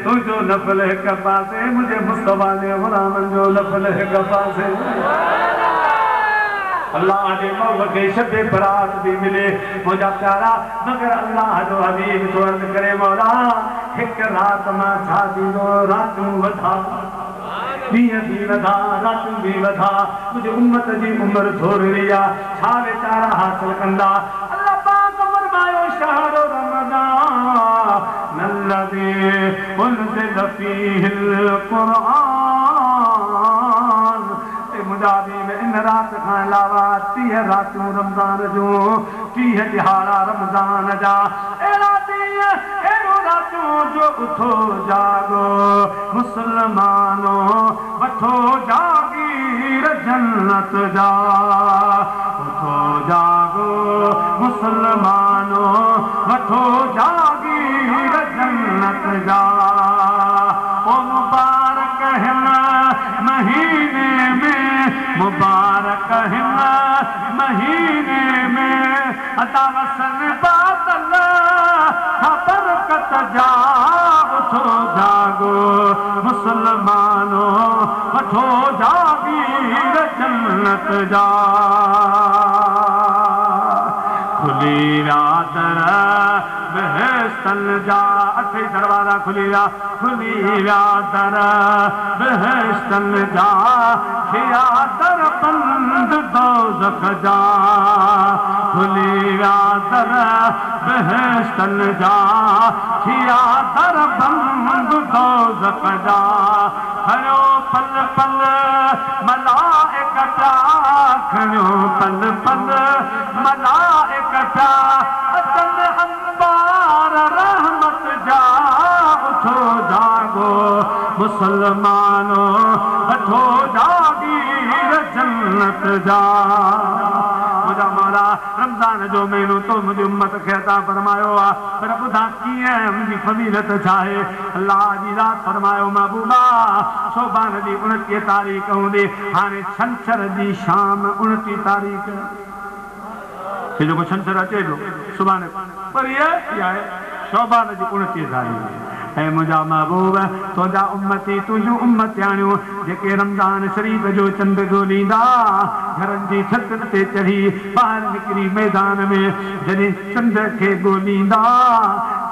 तुंहिंजो नफ़ल हिकु पासे, मुंहिंजे मुस्तफा जे ग़ुलामनि जो नफ़ल हिकु पासे। अल्लाह जे मौक़े खे शबे बरात भी मिले, मुंहिंजा प्यारा, मगर अल्लाह जो हबीब तो अर्ज़ करे मौला हिकु राति मां छा थींदो, रातूं वधा, ॾींहं बि वधा, रातूं बि वधा, मुंहिंजी उम्मत जी उमिरि थोरी आहे, छा वीचारा हासिल कंदा? अल्लाह पाक फरमायो शहर रमज़ान अल्लज़ी उनज़िल फ़ीहिल क़ुरआन, मुंहिंजा दिन रात खां अलावा 30 रातूं रमज़ान जूं 30 दिहाड़ा रमज़ान जा अहिड़ा ॾींहं अहिड़ो रातूं जो उथो जागो मुसलमानो वठो जागीर जन्नत जा उथो जागो मुसलमानो वठो जागीर जन्नत जा ओ मुबारक हिन महीने में मुबारक हिन महीने में अता वसन बादल बरकत जा उठो जागो मुसलमानो वठो जागीर जन्नत जा खुली दर बहस्तन जा अठे दरवाजा खुली दर बहस्तन जा खिया दर बंद दोज़ख जा खुली दर बहस्तन जा खिया दर बंद दोज़ख जा खयो पल पल मलाइका खयो पल पल मलाइका अचन अंबार रहमत जा उठो जागो मुसलमानो वठो जागीर जन्नत जा मुझा मौला रमज़ान जो महीनो तो मुझे उम्मत खे अता फरमायो आ पर ॿुधा कीअं मुंहिंजी फज़ीलत छा आहे अल्लाह जी रात फरमायो महबूबा शोभान जी 29 तारीख़ हूंदी हाणे छंछर जी शाम 29 तारीख़ जेको छंछर अचे थो सुभाणे पर इहा आहे शोभान जी 29 तारीख़ ऐ मुझा महबूब तुझा उम्मती तुझू उम्मतियाणियूं जेके रमज़ान शरीफ़ जो चंद ॻोल्हींदा घरनि जी छत ते चढ़ी ॿाहिरि निकिरी मैदान में जॾहिं चंद खे ॻोल्हींदा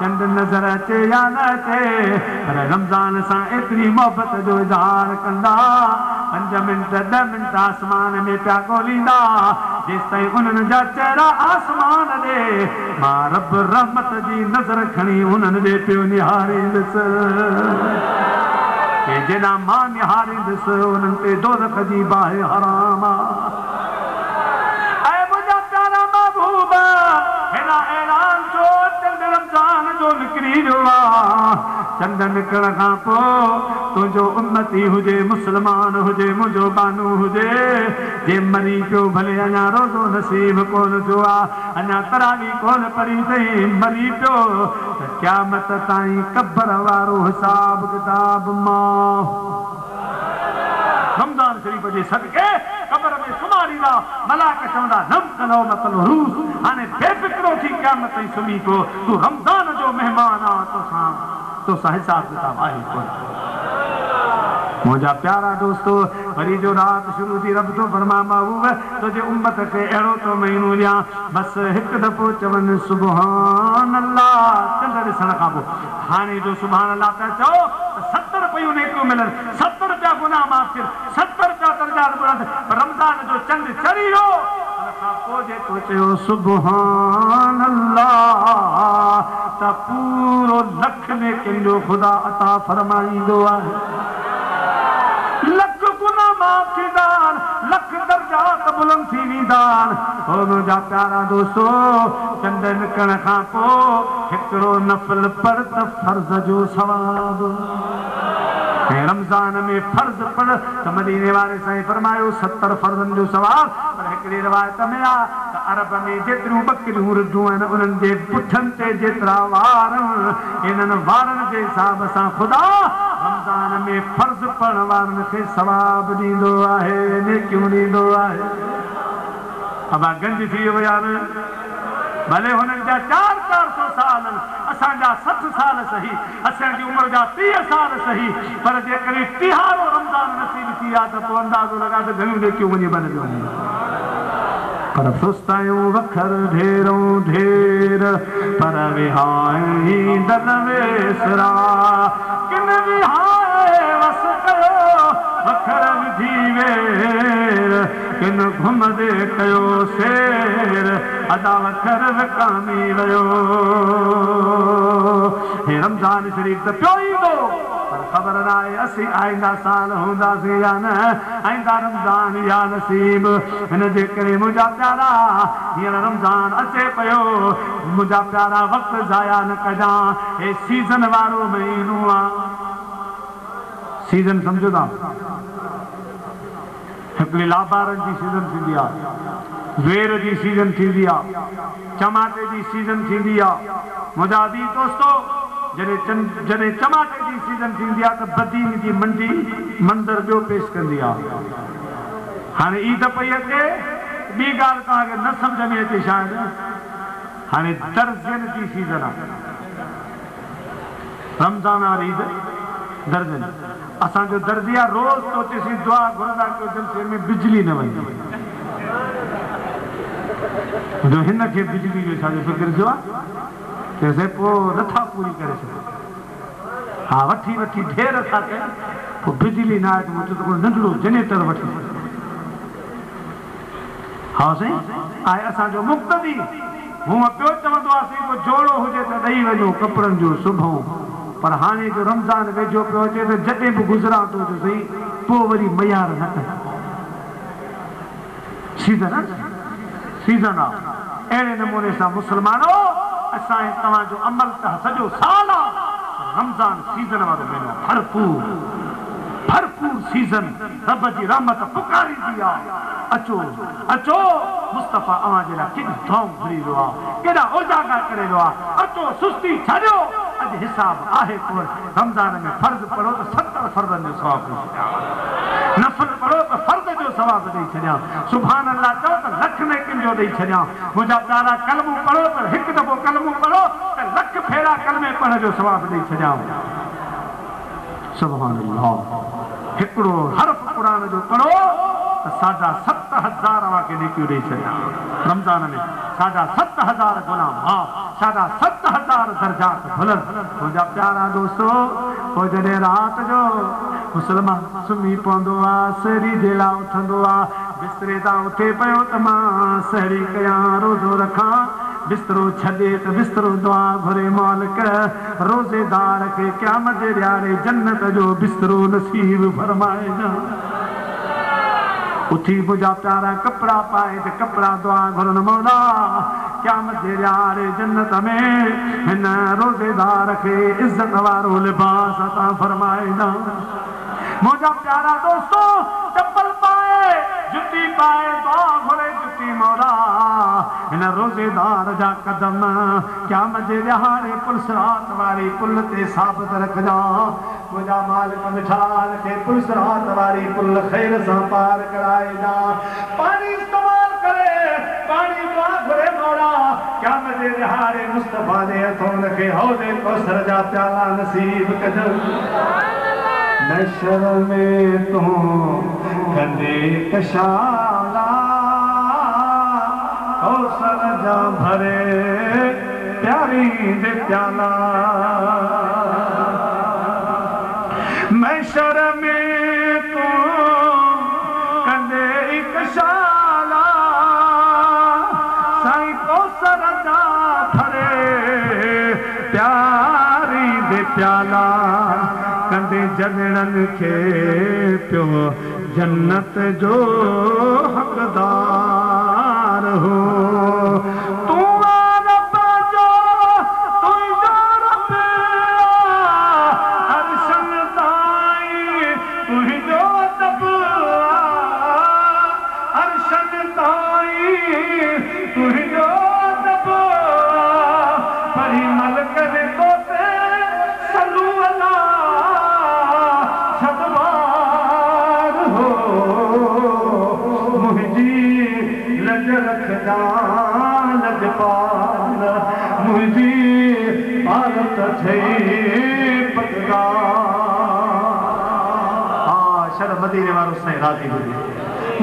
चंद नज़र अचे या न अचे पर रमज़ान सां एतिरी मोहबत जो इज़हार कंदा 5 मिंट 10 मिंट आसमान में पिया ॻोल्हींदा जेसिताईं उन्हनि जा चेहरा आसमान ॾे मां रब रहमत जी नज़र खणी उन्हनि ॾे पियो निहारींदुसि के जेॾा मां निहारींदुसि उन्हनि ते दोज़ख जी बाहि हराम ऐं मुंहिंजा प्यारा महबूब हिन ऐलान जो चंड रमज़ान जो निकिरी वियो आहे चंड निकरण खां पोइ तुंहिंजो उम्मती हुजे मुसलमान हुजे मुंहिंजो बानू हुजे जे मरी पियो भले अञा रोज़ो नसीब कोन थियो आहे अञा तरावी कोन पढ़ी अथई मरी पियो त क़यामत ताईं क़बर वारो हिसाब किताब मां रमज़ान शरीफ़ जे सदके क़बर में सुम्हारींदा मलाइका चवंदा नम कनो मतल रूस हाणे बेफ़िक्रो थी क़यामत ताईं सुम्ही पियो तूं रमज़ान जो महिमान आहे तोसां हिसाब किताब आहे कोन मुझा प्यारा दोस्तो वरी जो रात शुरू थी रब तो फरमा महबूब तुझे उम्मत खे अहिड़ो तो महीनो ॾियां बसि हिकु दफ़ो चवनि सुभान अल्लाह चंड ॾिसण खां पोइ हाणे जो सुभान अल्लाह पिया चओ त 70 पयूं नेकियूं मिलनि 70 पिया गुनाह माफ़ थियनि 70 पिया दर्जात बुलंद रमज़ान जो चंड चढ़ी वियो उन खां पोइ जेको चयो सुभान अल्लाह त पूरो लख में कंहिंजो ख़ुदा अता फरमाईंदो आहे लख गुनाह माफ़ थींदा लख दर्जात बुलंद थी वेंदा मुंहिंजा प्यारा दोस्तो चंड निकरण खां पोइ हिकिड़ो नफ़ल पढ़ त फर्ज़ जो सवाब रमज़ान में फर्ज़ पढ़ त मदीने वारे साईं फरमायो 70 फर्ज़नि जो सवाब पर हिकिड़ी रिवायत में आहे त अरब में जेतिरियूं ॿकरियूं रिढूं आहिनि उन्हनि जे पुठनि ते जेतिरा वार इन्हनि वारनि जे हिसाब सां ख़ुदा रमज़ान में फर्ज़ पढ़ण वारनि खे सवाब ॾींदो आहे नेकियूं ॾींदो आहे अबा गंज थी विया आहिनि भले हुननि जा 400 साल असांजा 60 साल सही असांजी उमिरि जा 30 साल सही पर जेकॾहिं 30 रमज़ान नसीब थी आहे त पोइ अंदाज़ो लॻा त घणियूं नेकियूं वञी बनंदियूं आहिनि पर सुस्तायूं वखर ढेरों ढेर पर विहाई दल वेसरा किन विहाए वस कयो वखर विझी वेर किन घुमदे कयो शेर अदाव कर विकामी वियो हे रमज़ान शरीफ़ त पियो ईंदो पर ख़बर न आहे असीं आईंदा साल हूंदासीं या न आईंदा रमज़ान या नसीब हिन जे करे मुंहिंजा प्यारा हींअर रमज़ान अचे पियो मुंहिंजा प्यारा वक़्तु ज़ाया न कजां हे सीज़न वारो महीनो आहे सीज़न सम्झो था हिकिड़ी लाबारनि जी सीज़न थींदी आहे ज़ेर जी सीज़न थींदी आहे टमाटे जी सीज़न थींदी आहे मुंहिंजा दी दोस्तो जॾहिं टमाटे जी सीज़न थींदी आहे त बदीन जी मंडी मंदर ॿियो पेश कंदी आहे हाणे ईद पई अचे ॿी ॻाल्हि तव्हांखे न सम्झ में अचे शायदि हाणे दर्जन जी सीज़न आहे रमज़ान वारी ईद दर्जन असांजो दर्दिया रोज़ तो अचेसीं दुआ घुरंदा कयो जलसे में बिजली न वञे जो हिन खे बिजली जो छाजो फिक्र थियो आहे चइसि पोइ नथा पूरी करे सघो हा वठी वठी ढेर था कनि पोइ बिजली न आहे त मूं चयो नंढड़ो जनरेटर वठी हा साईं आहे असांजो मुक़्तदी हूअं पियो चवंदो आहे को जोड़ो हुजे त ॾेई वञो कपिड़नि जो सुभो पर हाणे जो रमज़ान वेझो पियो अचे त जॾहिं बि गुज़रां थो त सही पोइ वरी मयार न करे सीज़न सीज़न आहे अहिड़े नमूने सां मुस्लमानो असांजे तव्हांजो अमल त सॼो साल आहे रमज़ान सीज़न वारो महीनो भरपूर सीज़न रब जी रहमत पुकारींदी आहे अचो अचो मुस्तफ़ा अवां जे लाइ केॾी धौम भरी वियो आहे केॾा उजागर करे वियो आहे अचो सुस्ती छॾियो अॼु हिसाब आहे कोन रमज़ान में फर्ज़ पढ़ो त 70 फर्ज़नि जो सवाब ॾेई छॾियां नफ़ल पढ़ो त फर्ज़ जो सवाब ॾेई छॾियां सुभान अल्लाह चओ त लख नेकिन जो ॾेई छॾियां मुंहिंजा प्यारा कलमो पढ़ो त हिकु दफ़ो कलमो पढ़ो त लख फेरा कलमे पढ़ण जो सवाब ॾेई छॾियां सुभान अल्लाह हिकिड़ो हर्फ़ क़ुरान जो पढ़ो त 7000 अवांखे नेकियूं ॾेई छॾियां रमज़ान में 7000 गुनाह माफ़ 7000 दर्जात बुलंद मुंहिंजा प्यारा दोस्तो पोइ जॾहिं राति जो मुस्लमान सुम्ही पवंदो आहे सहरी जे लाइ उथंदो आहे बिस्तरे तां उथे पियो त मां सहरी कयां रोज़ो रखां बिस्तरो छॾे त बिस्तरो दुआ घुरे मालिक रोज़ेदार खे क़यामत जे ॾियारे जन्नत जो बिस्तरो नसीब फरमाए न उथी मुंहिंजा प्यारा कपिड़ा पाए त कपिड़ा दुआ घुरनि मौला क़यामत जे ॾियारे जन्नत में हिन रोज़ेदार खे इज़त वारो लिबास अता फरमाए न मुंहिंजा प्यारा दोस्तो चप्पल पाए जुती पाए दुआ घुरे जुती मौला हिन रोज़ेदार जा कदम क़यामत जे ॾियारे पुलसरात वारी पुल ते साबित रखजां मुंहिंजा मालिक मिठाल खे पुलसरात वारी पुल ख़ैर सां पार कराइजां पाणी इस्तेमाल करे पाणी दुआ घुरे मौला क़यामत जे ॾियारे मुस्तफ़ा जे हथों खे हौज़े कौसर जा प्याला नसीब कजो नशर में तूं कंदे कशाला कौसर जा भरे प्यारी दे प्याला नशर में तूं कंदे कशाला साईं कौसर जा भरे प्यारी दे प्याला कंदे जगड़न के प्यो जन्नत जो हकदार हो तू रब जो तू रब अर्शन ताई तू जो तब अर्शन ताई तू जो तब परिमल करे तो सलू अल्लाह मदीने वारो साईं राज़ी हुजे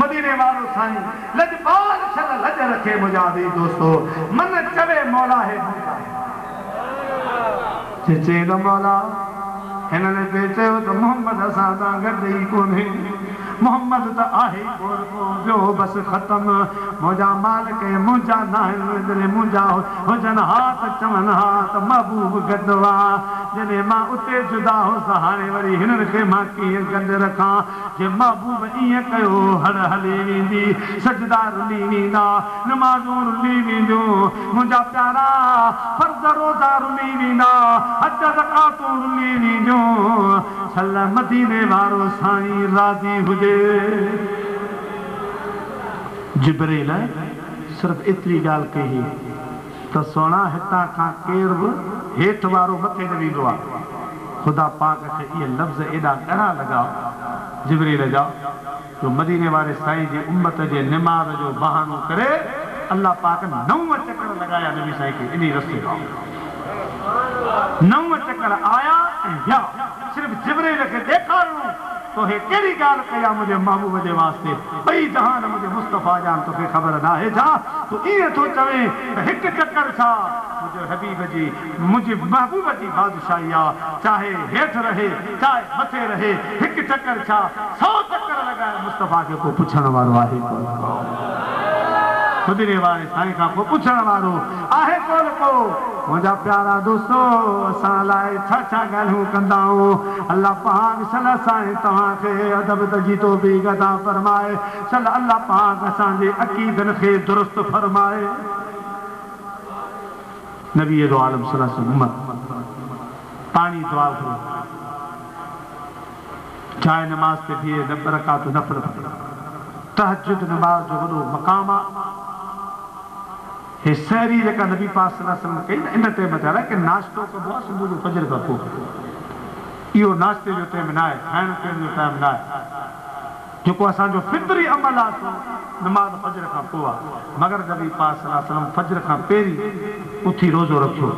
मदीने वारो साईं लजपाल छल लज रखे मुंहिंजा दी दोस्तो मन चवे मौला है चए न मौला हिनने पे चयो त मोहम्मद असां सां गॾु ई कोन्हे मोहम्मद त आहे जो बस ख़त्म मुंहिंजा मालिक मुंहिंजा नाहिन मुंहिंजा हुजन हाथ चवनि हा त महबूब गॾु आहे जॾहिं मां उते जुदा हुअसि हाणे वरी हिननि खे मां कीअं गॾु रखां जे महबूब ईअं कयो हर हली वेंदी सजदा रुली वेंदा नमाज़ूं रुली वेंदियूं मुंहिंजा प्यारा फर्ज़ रोज़ा रुली वेंदा हज ज़कातूं रुली वेंदियूं छल मदीने वारो साईं राज़ी हुजे जिब्रील सिर्फ़ एतिरी ॻाल्हि कई त सोना हितां खां केरु बि हेठि वारो मथे न वेंदो आहे ख़ुदा पाक खे इहे लफ़्ज़ एॾा ॻणा लॻा जिब्रील जा जो मदीने वारे साईं जी उम्मत जे निमाज़ जो बहानो करे अल्लाह पाक 9 चकर लॻाया नबी साईं खे इन रस्ते खां 9 चकर आया ऐं विया सिर्फ़ु जिब्रील खे ॾेखारणो तो हे कहिड़ी ॻाल्हि कया मुंहिंजे महबूब जे वास्ते ॿई जहान मुंहिंजे मुस्तफ़ा जान तोखे ख़बर न आहे छा तूं ईअं थो चवे त हिकु चकर छा मुंहिंजे हबीब जी मुंहिंजे महबूब जी बादशाही आहे चाहे हेठि रहे चाहे मथे रहे हिकु चकर छा 100 चकर लॻाए मुस्तफ़ा खे को पुछण वारो आहे मदीने वारे साईं खां को पुछण वारो आहे कोन को मुंहिंजा प्यारा दोस्तो असां लाइ छा छा ॻाल्हियूं कंदा आहियूं अल्लाह पाक सलाह साईं तव्हांखे अदब तजी तौफ़ीक़ अता फरमाए सलाह अल्लाह पाक असांजे अक़ीदनि खे दुरुस्त फरमाए नबी दो आलम सल्लल्लाहु अलैहि वसल्लम पानी दुआ करो चाहे नमाज ते बीहे न रकात नफ़ल तहज्जुद नमाज जो वॾो मक़ाम आहे हे सहरी जेका नबी पाक सल्लल्लाहु अलैहि वसल्लम कई इन टाइम ते कि नाश्तो कबो आहे सुबुह जो फजर खां पोइ इहो नाश्ते जो टाइम न आहे खाइण पीअण जो टाइम न आहे जेको असांजो फितरी अमल आहे सो नमाज़ फजर खां पोइ आहे मगर नबी पाक सल्लल्लाहु अलैहि वसल्लम फजर खां पहिरीं उथी रोज़ो रखियो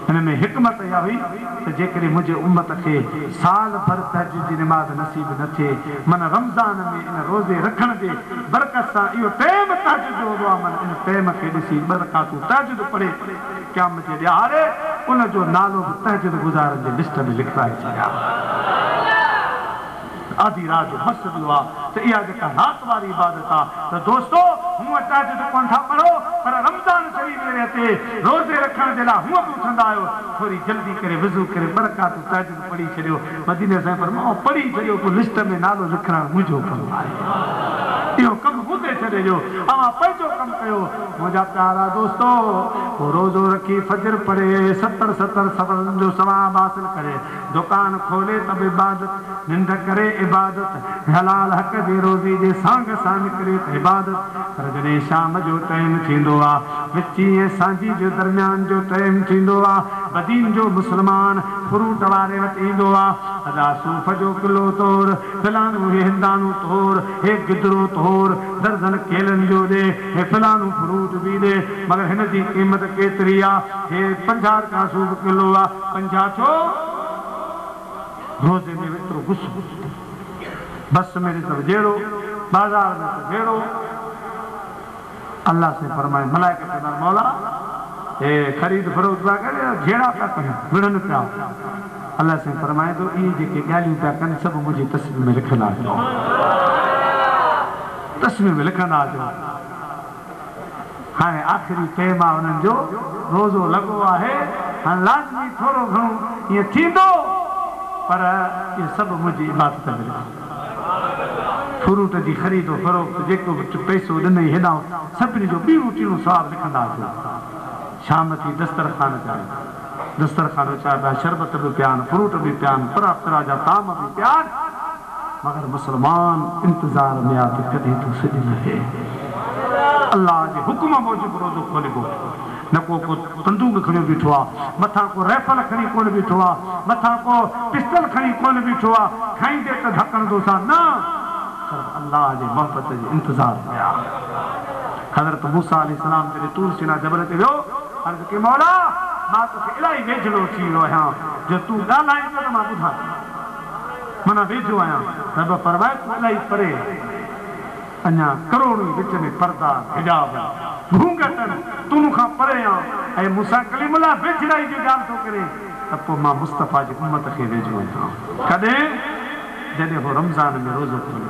हिन में हिकमत इहा हुई त जेकॾहिं मुंहिंजे उम्मत खे साल भर तहज्जुद जी नमाज़ नसीब न थिए मन रमज़ान में इन रोज़े रखण जे बरकत सां इहो टाइम तहज्जुद जो हूंदो आहे मन इन टाइम खे ॾिसी बरकातूं तहज्जुद पढ़े क़यामत जे ॾियारे उन जो नालो बि तहज्जुद गुज़ारनि जी लिस्ट में लिखाए छॾिया आधी रात जो मस्त ॾियो आहे त इहा जेका राति वारी इबादत आहे त दोस्तो हूअं तहज्जुद कोन था पढ़ो पर रमज़ान शरीफ़ ते रोज़े रखण जे लाइ हूअं बि उथंदा आहियो थोरी जल्दी करे वज़ू करे बरकात तहज्जुद पढ़ी छॾियो मदीने साईं फरमायो पढ़ी छॾियो पोइ लिस्ट में नालो लिखणु मुंहिंजो कमु आहे इहो कमु मुदे छॾिजो अवां पंहिंजो कमु कयो मुंहिंजा प्यारा दोस्तो रोज़ो रखी फजर पढ़े 70 सफ़रनि जो सवाब हासिल करे दुकान खोले त इबादत निंड करे इबादत हलाल हक़ जी रोज़ी जे सांग सां निकिरे त इबादत पर जॾहिं शाम जो टाइम थींदो आहे विची ऐं सांझी जो दरमियान जो टाइम थींदो आहे बदीन जो मुस्लमान फ्रूट वारे वटि ईंदो आहे अदा सूफ़ जो किलो तोड़ फलाणो हे हिंदाणो तोड़ हे गिदरो तोड़ दर्जन केलनि जो ॾे हे फलाणो फ्रूट बि ॾे मगर हिन जी क़ीमत केतिरी आहे हे 50 रुपया सूफ़ किलो आहे 50 छो रोज़े में एतिरो गुस्सो बस में त जहिड़ो बाज़ार में त जहिड़ो अल्लाह से फरमाए मलाइका चवंदा मौला हे ख़रीद फरोख्त पिया करे जहिड़ा पिया कनि विढ़नि पिया अल्लाह से फरमाए थो इहे जेके ॻाल्हियूं पिया कनि सभु मुंहिंजी तस्वीर में लिखंदा अचो तस्वीर में लिखंदा अचो हाणे आख़िरी टाइम आहे हुननि जो रोज़ो लॻो आहे हाणे लाज़मी थोरो घणो ईअं थींदो पर इहे सभु मुंहिंजी इबादत में फ्रूट जी ख़रीदो फरोख्त जेको बि पैसो ॾिनई हेॾां सभिनी जो ॿीणो टीणो सवाबु लिखंदा अचो शाम थी दस्तरखान चाहे दस्तरखान चाहे पिया शरबत बि पिया आहिनि फ्रूट बि पिया आहिनि तरह तरह जा ताम बि पिया आहिनि मगर मुस्लमान इंतज़ार में आहे त कॾहिं तूं सॼी न थिए अल्लाह जे हुकुम मूजिबि रोज़ो खोलिबो न को तंदूक खणी बीठो आहे मथां को राइफल खणी कोन बीठो आहे मथां को पिस्टल खणी कोन बीठो आहे खाईंदे त ढकंदो सां न अल्लाह जे मोहब्बत जे इंतज़ार में आहे हज़रत मूसा अलैहिस्सलाम जॾहिं तूर सीना जबल ते वियो अर्ज़ कई मौला मां तोखे इलाही वेझड़ो थी वियो आहियां जो तूं ॻाल्हाईंदो त मां ॿुधां माना वेझो आहियां रब फरमाए तूं इलाही परे अञा करोड़ों विच में पर्दा हिजाब घूंघट तूं मूंखां परे आहीं ऐं मूंसां कलीमुल्लाह वेझड़ाई जी ॻाल्हि थो करे त पोइ मां मुस्तफ़ा जी उम्मत खे वेझो आहियां कॾहिं जॾहिं हो रमज़ान में रोज़ो खोले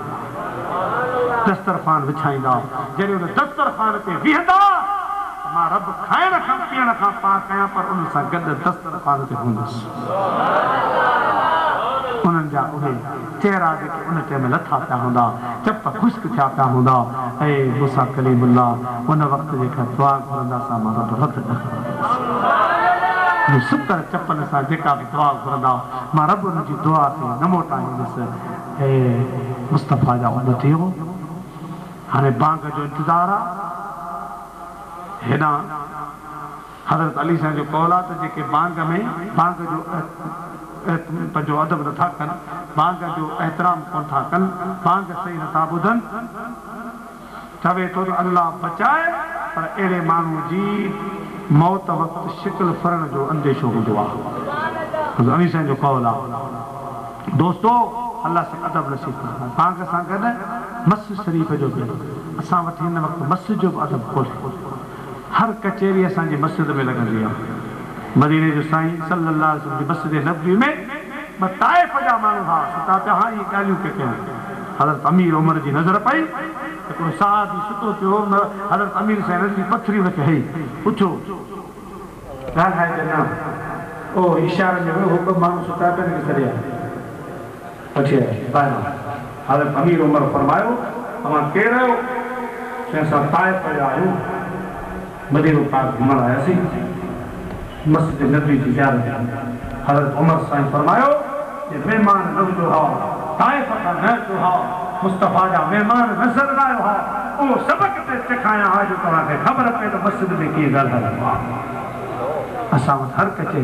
दस्तरखान विछाईंदा जॾहिं उन दस्तरखान ते विहंदा मां रब खाइण खां पीअण खां पाक कयां पर उन सां गॾु दस्तरखान ते हूंदुसि उन्हनि जा उहे चेहरा जेके उन टाइम लथा पिया हूंदा चप ख़ुश्क थिया पिया हूंदा ऐं मूंसां कलीमुल्लाह उन वक़्तु जेका दुआ घुरंदासीं मां रब रद न कंदुसि सुतर चपल सां जेका बि दुआ घुरंदा मां रब उनजी दुआ खे न मोटाईंदुसि ऐं मुस्तफ़ा जा उम्मती हो हाणे बांग जो इंतज़ारु आहे हेॾां हज़रत अली साईं जो कौल आहे त जेके बांग में बांग जो पंहिंजो अदब नथा कनि बांग जो एहतराम कोन था कनि बांग सही नथा ॿुधनि चवे थो त अल्लाह बचाए पर अहिड़े माण्हू जी मौत वक़्तु शिकिल फरण जो अंदेशो हूंदो आहे अली साईं जो कौल आहे दोस्तो अल्लाह से अदब नसीब कंदा बांग सां गॾु मस्जिद शरीफ़ जो बि असां वटि हिन वक़्तु मस्जिद जो बि अदब कोन्हे हर कचेरी असांजी मस्जिद में लॻंदी आहे मदीने जो साईं सल्लल्लाहु अलैहि वसल्लम जी मस्जिद नबवी में ॿ ताइफ़ जा माण्हू हुआ सुता पिया हा इहे ॻाल्हियूं के कयूं हज़रत अमीर उमर जी नज़र पई हिकिड़ो साहबी सुतो पियो हज़रत अमीर साईं नज़र पथरी हुनखे हई पुछो ॻाल्हाए न ओ इशारे में हो ॿ माण्हू सुता पिया आहिनि सरिया वठी आया हज़रत अमीर उमर फरमायो तव्हां केरु आहियो चईं असां ताइफ़ जा आहियूं मदीनो पाक घुमण आयासीं मस्जिद नबी की ज़ियारत हज़रत उमर साईं फरमायो ये मेहमान नवजो हा ताइफ़ का न जो हा मुस्तफ़ा जा मेहमान नज़र आयो हा ओ सबक ते सिखाया हा जो तव्हांखे ख़बर पए त मस्जिद में कीअं ॻाल्हाइणो आहे असां वटि हर कचे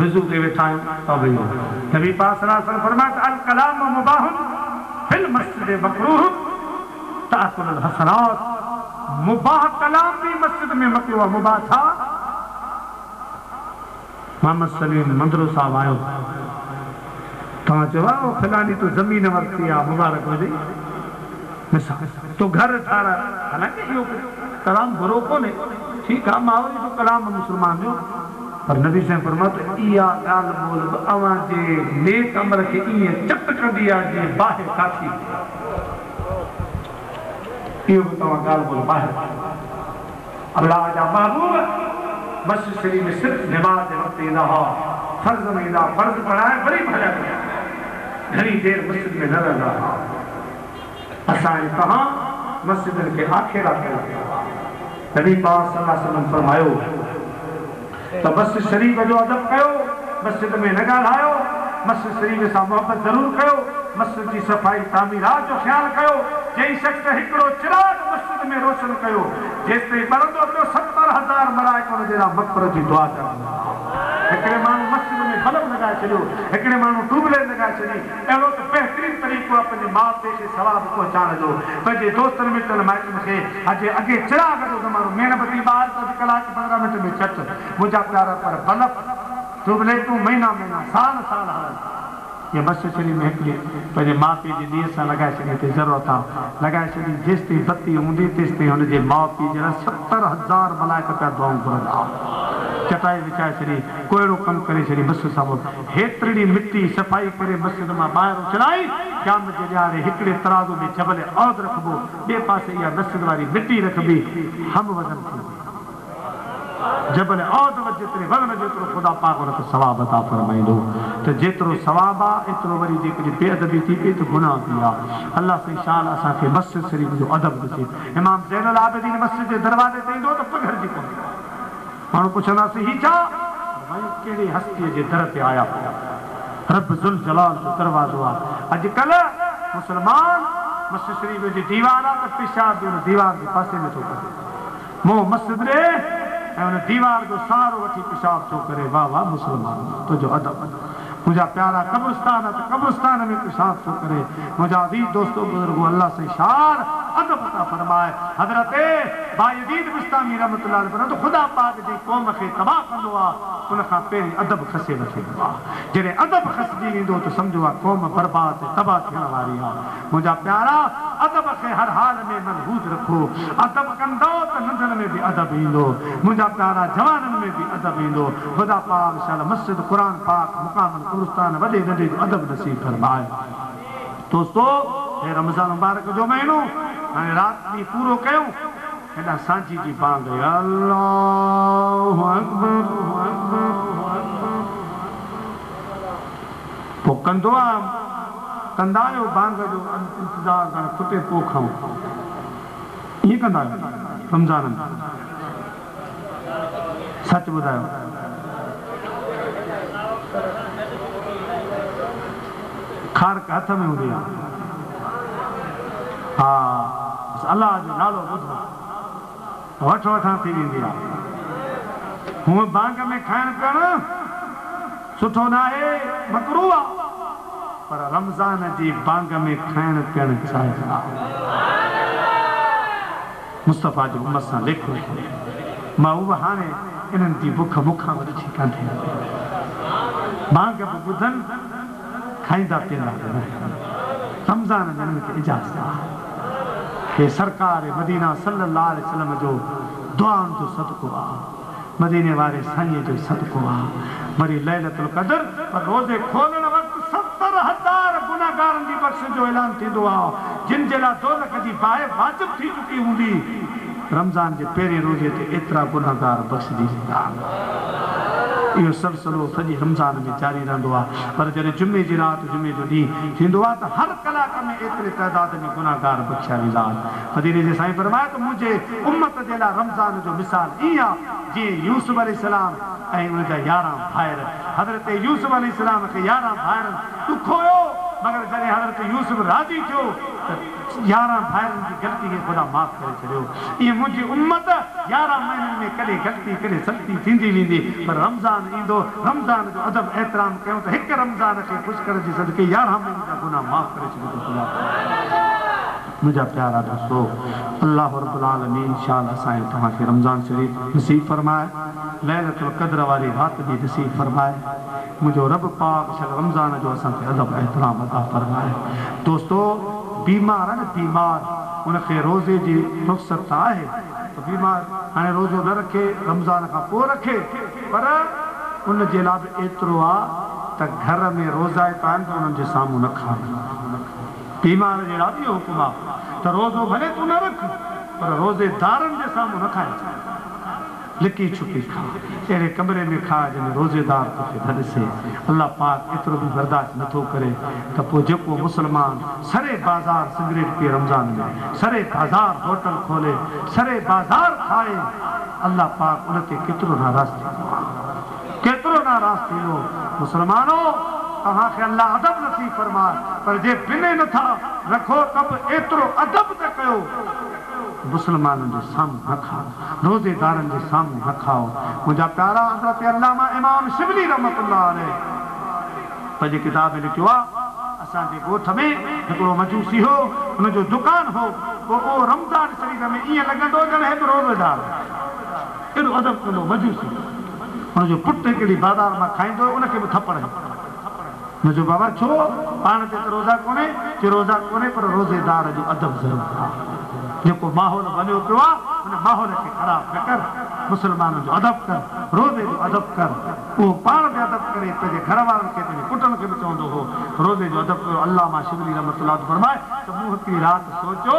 वज़ू ते वेठा आहियूं तौबे नबी पाक सल्लल्लाहु अलैहि वसल्लम फरमाया अल कलाम मुबाहुन फिल मस्जिद मकरूह ताकुल अल हसनात मुबाह कलाम भी मस्जिद में मकरूह मुबाह था मोहम्मद सलीम मंदरो साहब आयो तव्हां चयो आहे फलानी तो ज़मीन वरिती आहे मुबारक हुजे तो घर ठाराए हालांकि इहो कलाम बुरो कोन्हे ठीकु आहे मावरी जो कलाम मुस्लमान जो पर नबी साईं फरमायो इहा ॻाल्हि ॿोल बि अव्हां जे नेक अमल खे ईअं चट कंदी आहे जीअं बाहि काठी इहो बि तव्हां ॻाल्हि ॿोल ॿाहिरि अल्लाह जा महबूब मस्जिद शरीफ में सिर्फ़ नमाज़ जे वक़्तु ईंदा हुआ फर्ज़ में ईंदा फर्ज़ पढ़ाए वरी भॼा कया घणी देरि मस्जिद में न रहंदा हुआ असां तव्हां मस्जिद खे आखेरा कया नबी पाक सल्लल्लाहु अलैहि वसल्लम फरमायो त मस्जिद शरीफ जो अदब कयो मस्जिद में न ॻाल्हायो मस्जिद शरीफ सां मोहबत ज़रूरु कयो मस्जिद जी सफ़ाई तामीरात जो ख़्यालु कयो जंहिं शख़्स हिकिड़ो चिराग मस्जिद में रोशन कयो जेसि ताईं ॿरंदो पियो 70,000 मलाइका उन जे लाइ मग़फ़िरत जी दुआ कंदा हिकिड़े माण्हू मस्जिद में बल्ब लॻाए छॾियो हिकिड़े माण्हू ट्यूबलाइट लॻाए छॾी अहिड़ो त बहितरीन तरीक़ो आहे पंहिंजे माउ पीउ खे सवाबु पहुचाइण जो पंहिंजे दोस्तनि मिटनि माइटनि खे अॻे चिराग जो ज़मानो मेणबती ॿार त कलाक 15 मिंट में चट मुंहिंजा प्यारा पर बल्ब ट्यूबलाइटूं महीना साल हलनि ये मस्जिद शरीफ में हिकिड़ी पंहिंजे माउ पीउ जी नीयत सां लॻाए छॾी ते ज़रूरत आहे लॻाए छॾी जेसि ताईं बत्ती हूंदी तेसि ताईं हुनजे माउ पीउ जे लाइ 70,000 मलाइका पिया दुआऊं घुरंदा चटाई विछाए छॾी कोहिड़ो कमु करे छॾी मस्जिद सां हेतिरी मिटी सफ़ाई करे मस्जिद मां ॿाहिरि उछड़ाई क़यामत जे ॾियारे हिकिड़े तराज़ू में जबल औद रखिबो ॿिए पासे इहा मस्जिद वारी मिटी रखिबी हम वज़न थींदी जबल औद जेतिरे वज़न जेतिरो ख़ुदा पाक हुनखे सवाब अता फरमाईंदो त जेतिरो सवाब आहे एतिरो वरी जेकॾहिं बेअदबी थी पई त गुनाह बि आहे अल्लाह से इंशाअल्लाह असांखे मस्जिद शरीफ जो अदब ॾिसे इमाम ज़ैनुल आबिदीन मस्जिद जे दरवाज़े ते ईंदो त पघरजी पवंदो माण्हू पुछंदासीं ही छा भई कहिड़ी हस्तीअ जे दर ते आया पिया रब ज़ुल जलाल जो दरवाज़ो आहे अॼुकल्ह मुस्लमान मस्जिद शरीफ जी दीवार आहे त पेशाब बि हुन दीवार जे पासे में थो करे मूं मस्जिद ॾे ऐं हुन दीवार जो सहारो वठी पेशाब थो करे वाह वाह मुस्लमान तुंहिंजो अदब मुंहिंजा प्यारा कब्रिस्तान त कब्रिस्तान में पेशाब थो करे मुंहिंजा अज़ीज़ दोस्तो बुज़ुर्गो अल्लाह से शार अदब अता फरमाए हज़रत बायज़ीद बिस्तामी रहमतुल्लाह अलैहि फरमायो ख़ुदा पाक जी क़ौम खे तबाह कंदो आहे उन खां पहिरीं अदब खसे वठंदो आहे जॾहिं अदब खसिजी वेंदो त सम्झो आहे क़ौम बर्बाद तबाह थियण वारी आहे मुंहिंजा प्यारा अदब खे हर हाल में महफूज़ रखो अदब कंदो त नंढनि में बि अदब ईंदो मुंहिंजा प्यारा जवाननि में बि अदब ईंदो ख़ुदा पाक इंशाअल्लाह मस्जिद क़ुर पाक मुक़ाम कब्रिस्तान वॾे नंढे जो अदब नसीब फरमाए दोस्तो हे रमज़ान मुबारक जो महीनो हाणे राति ॾींहुं पूरो कयूं हेॾा सांची जी बांग अल्लाहु अकबर पोइ कंदो आहे कंदा आहियो बांग जो इंतज़ारु हाणे फुटे पोइ खाऊं ईअं कंदा आहियो रमज़ान में सच ॿुधायो खारक हथ में हूंदी आहे हा अलाह जो नालो ॿुधो वठ वठां थी वेंदी आहे हूअं बांग में खाइण पीअण सुठो न आहे मकरूह आहे पर रमज़ान जी बांग में खाइण पीअण जाइज़ आहे मुस्तफ़ा जी उम्मत सां लेखो मां उहा हाणे इन्हनि जी बुख मूंखां वॾी कान थी बांग बि ॿुधनि खाईंदा पीअंदा रमज़ान में इन्हनि खे इजाज़त आहे कि सरकार मदीना सल्लल्लाहु अलैहि वसल्लम जो दुआउनि जो सदको आहे मदीने वारे साईं जो सदको आहे वरी लैलतुल क़द्र पर रोज़े खोलण वक़्तु 70,000 गुनाहगारनि जी बख़्शिश जो ऐलान थींदो आहे जिन जे लाइ दोज़ख जी बाहि वाजिब थी चुकी हूंदी रमज़ान जे पहिरें रोज़े ते एतिरा गुनाहगार बख़्शजी वेंदा इहो सिलसिलो सॼे रमज़ान में जारी रहंदो आहे पर जॾहिं जुमे जी राति जुमे जो ॾींहुं थींदो आहे त हर कलाक में एतिरे तइदाद में गुनाहगार बख़्शिया वेंदा मदीने जे साईं फरमाया त मुंहिंजे उम्मत जे लाइ रमज़ान जो मिसाल ईअं आहे जीअं यूसुफ अलैहिस्सलाम ऐं उनजा 11 भाइर हज़रत यूसुफ अलैहिस्सलाम खे 11 भाइरनि ॾुख हुयो मगर जॾहिं हज़रत यूसुफ राज़ी थियो त 11 भाइरनि जी ग़लती खे ख़ुदा माफ़ करे छॾियो ईअं मुंहिंजी उम्मत 11 महीननि में कॾहिं ग़लती कॾहिं सख़्ती थींदी वेंदी पर रमज़ान ईंदो रमज़ान जो अदब एतिराम कयूं त हिकु रमज़ान खे ख़ुशि करण जी सदके 11 महीननि जा गुनाह माफ़ करे छॾियो ख़ुदा मुंहिंजा प्यारा दोस्तो अल्लाह रब्बुल आलमीन इंशाअल्लाह असांखे तव्हांखे रमज़ान शरीफ़ नसीब फरमाए लैलतुल क़द्र वारी राति बि नसीब फरमाए मुंहिंजो रब पाक रमज़ान जो असांखे अदब एतिराम अता फरमाए दोस्तो बीमार आहे न बीमार उनखे रोज़े जी रुख़्सत आहे त बीमार हाणे रोज़ो न रखे रमज़ान खां पोइ रखे पर उन जे लाइ बि एतिरो आहे त घर में रोज़ाए आहिनि त उन्हनि जे साम्हूं न खाए बीमार जे लाइ इहो हुकुम आहे त रोज़ो भले तूं न रख पर रोज़ेदारनि जे साम्हूं न खाए लिकी छुपी खा अहिड़े कमरे में खा जंहिंमें रोज़ेदार तोखे न ॾिसे अल्लाह पाक एतिरो बि बर्दाश्त नथो करे त पोइ जेको मुस्लमान सरे बाज़ार सिगरेट पीए रमज़ान में सरे बाज़ार होटल खोले सरे बाज़ार खाए अल्लाह पाक उन ते केतिरो नाराज़ थींदो केतिरो नाराज़ थींदो मुस्लमानो तव्हांखे अल्लाह अदब नसीब फरमाए पर जे पिने नथा रखो त बि एतिरो अदब त कयो मुसलमाननि जे साम्हूं न खाओ रोज़ेदारनि जे साम्हूं न खाओ मुंहिंजा प्यारा हज़रत अल्लामा इमाम शिबली रहमतुल्लाह अलैह पंहिंजी किताब में लिखियो आहे असांजे ॻोठ में हिकिड़ो मजूसी हो हुनजो दुकान हो पोइ उहो रमज़ान शरीफ़ में ईअं लॻंदो ॼण हिकु रोज़ेदार एॾो अदब कंदो मजूसी हुनजो पुटु हिकिड़ी बाज़ार मां खाईंदो उनखे बि थपड़ मुंहिंजो बाबा छो पाण ते त रोज़ा कोन्हे कि रोज़ा कोन्हे पर रोज़ेदार जो अदब ज़रूरु आहे जेको माहौल बनियो पियो आहे उन माहौल खे ख़राबु न कर मुस्लमाननि जो अदब कर रोज़े जो अदब कर उहो पाण बि अदब करे पंहिंजे घर वारनि खे पंहिंजे पुटनि खे बि चवंदो हो रोज़े जो अदब कयो अल्लामा शिबली रहमतुल्लाह फरमाए त मूं हिकिड़ी राति सोचियो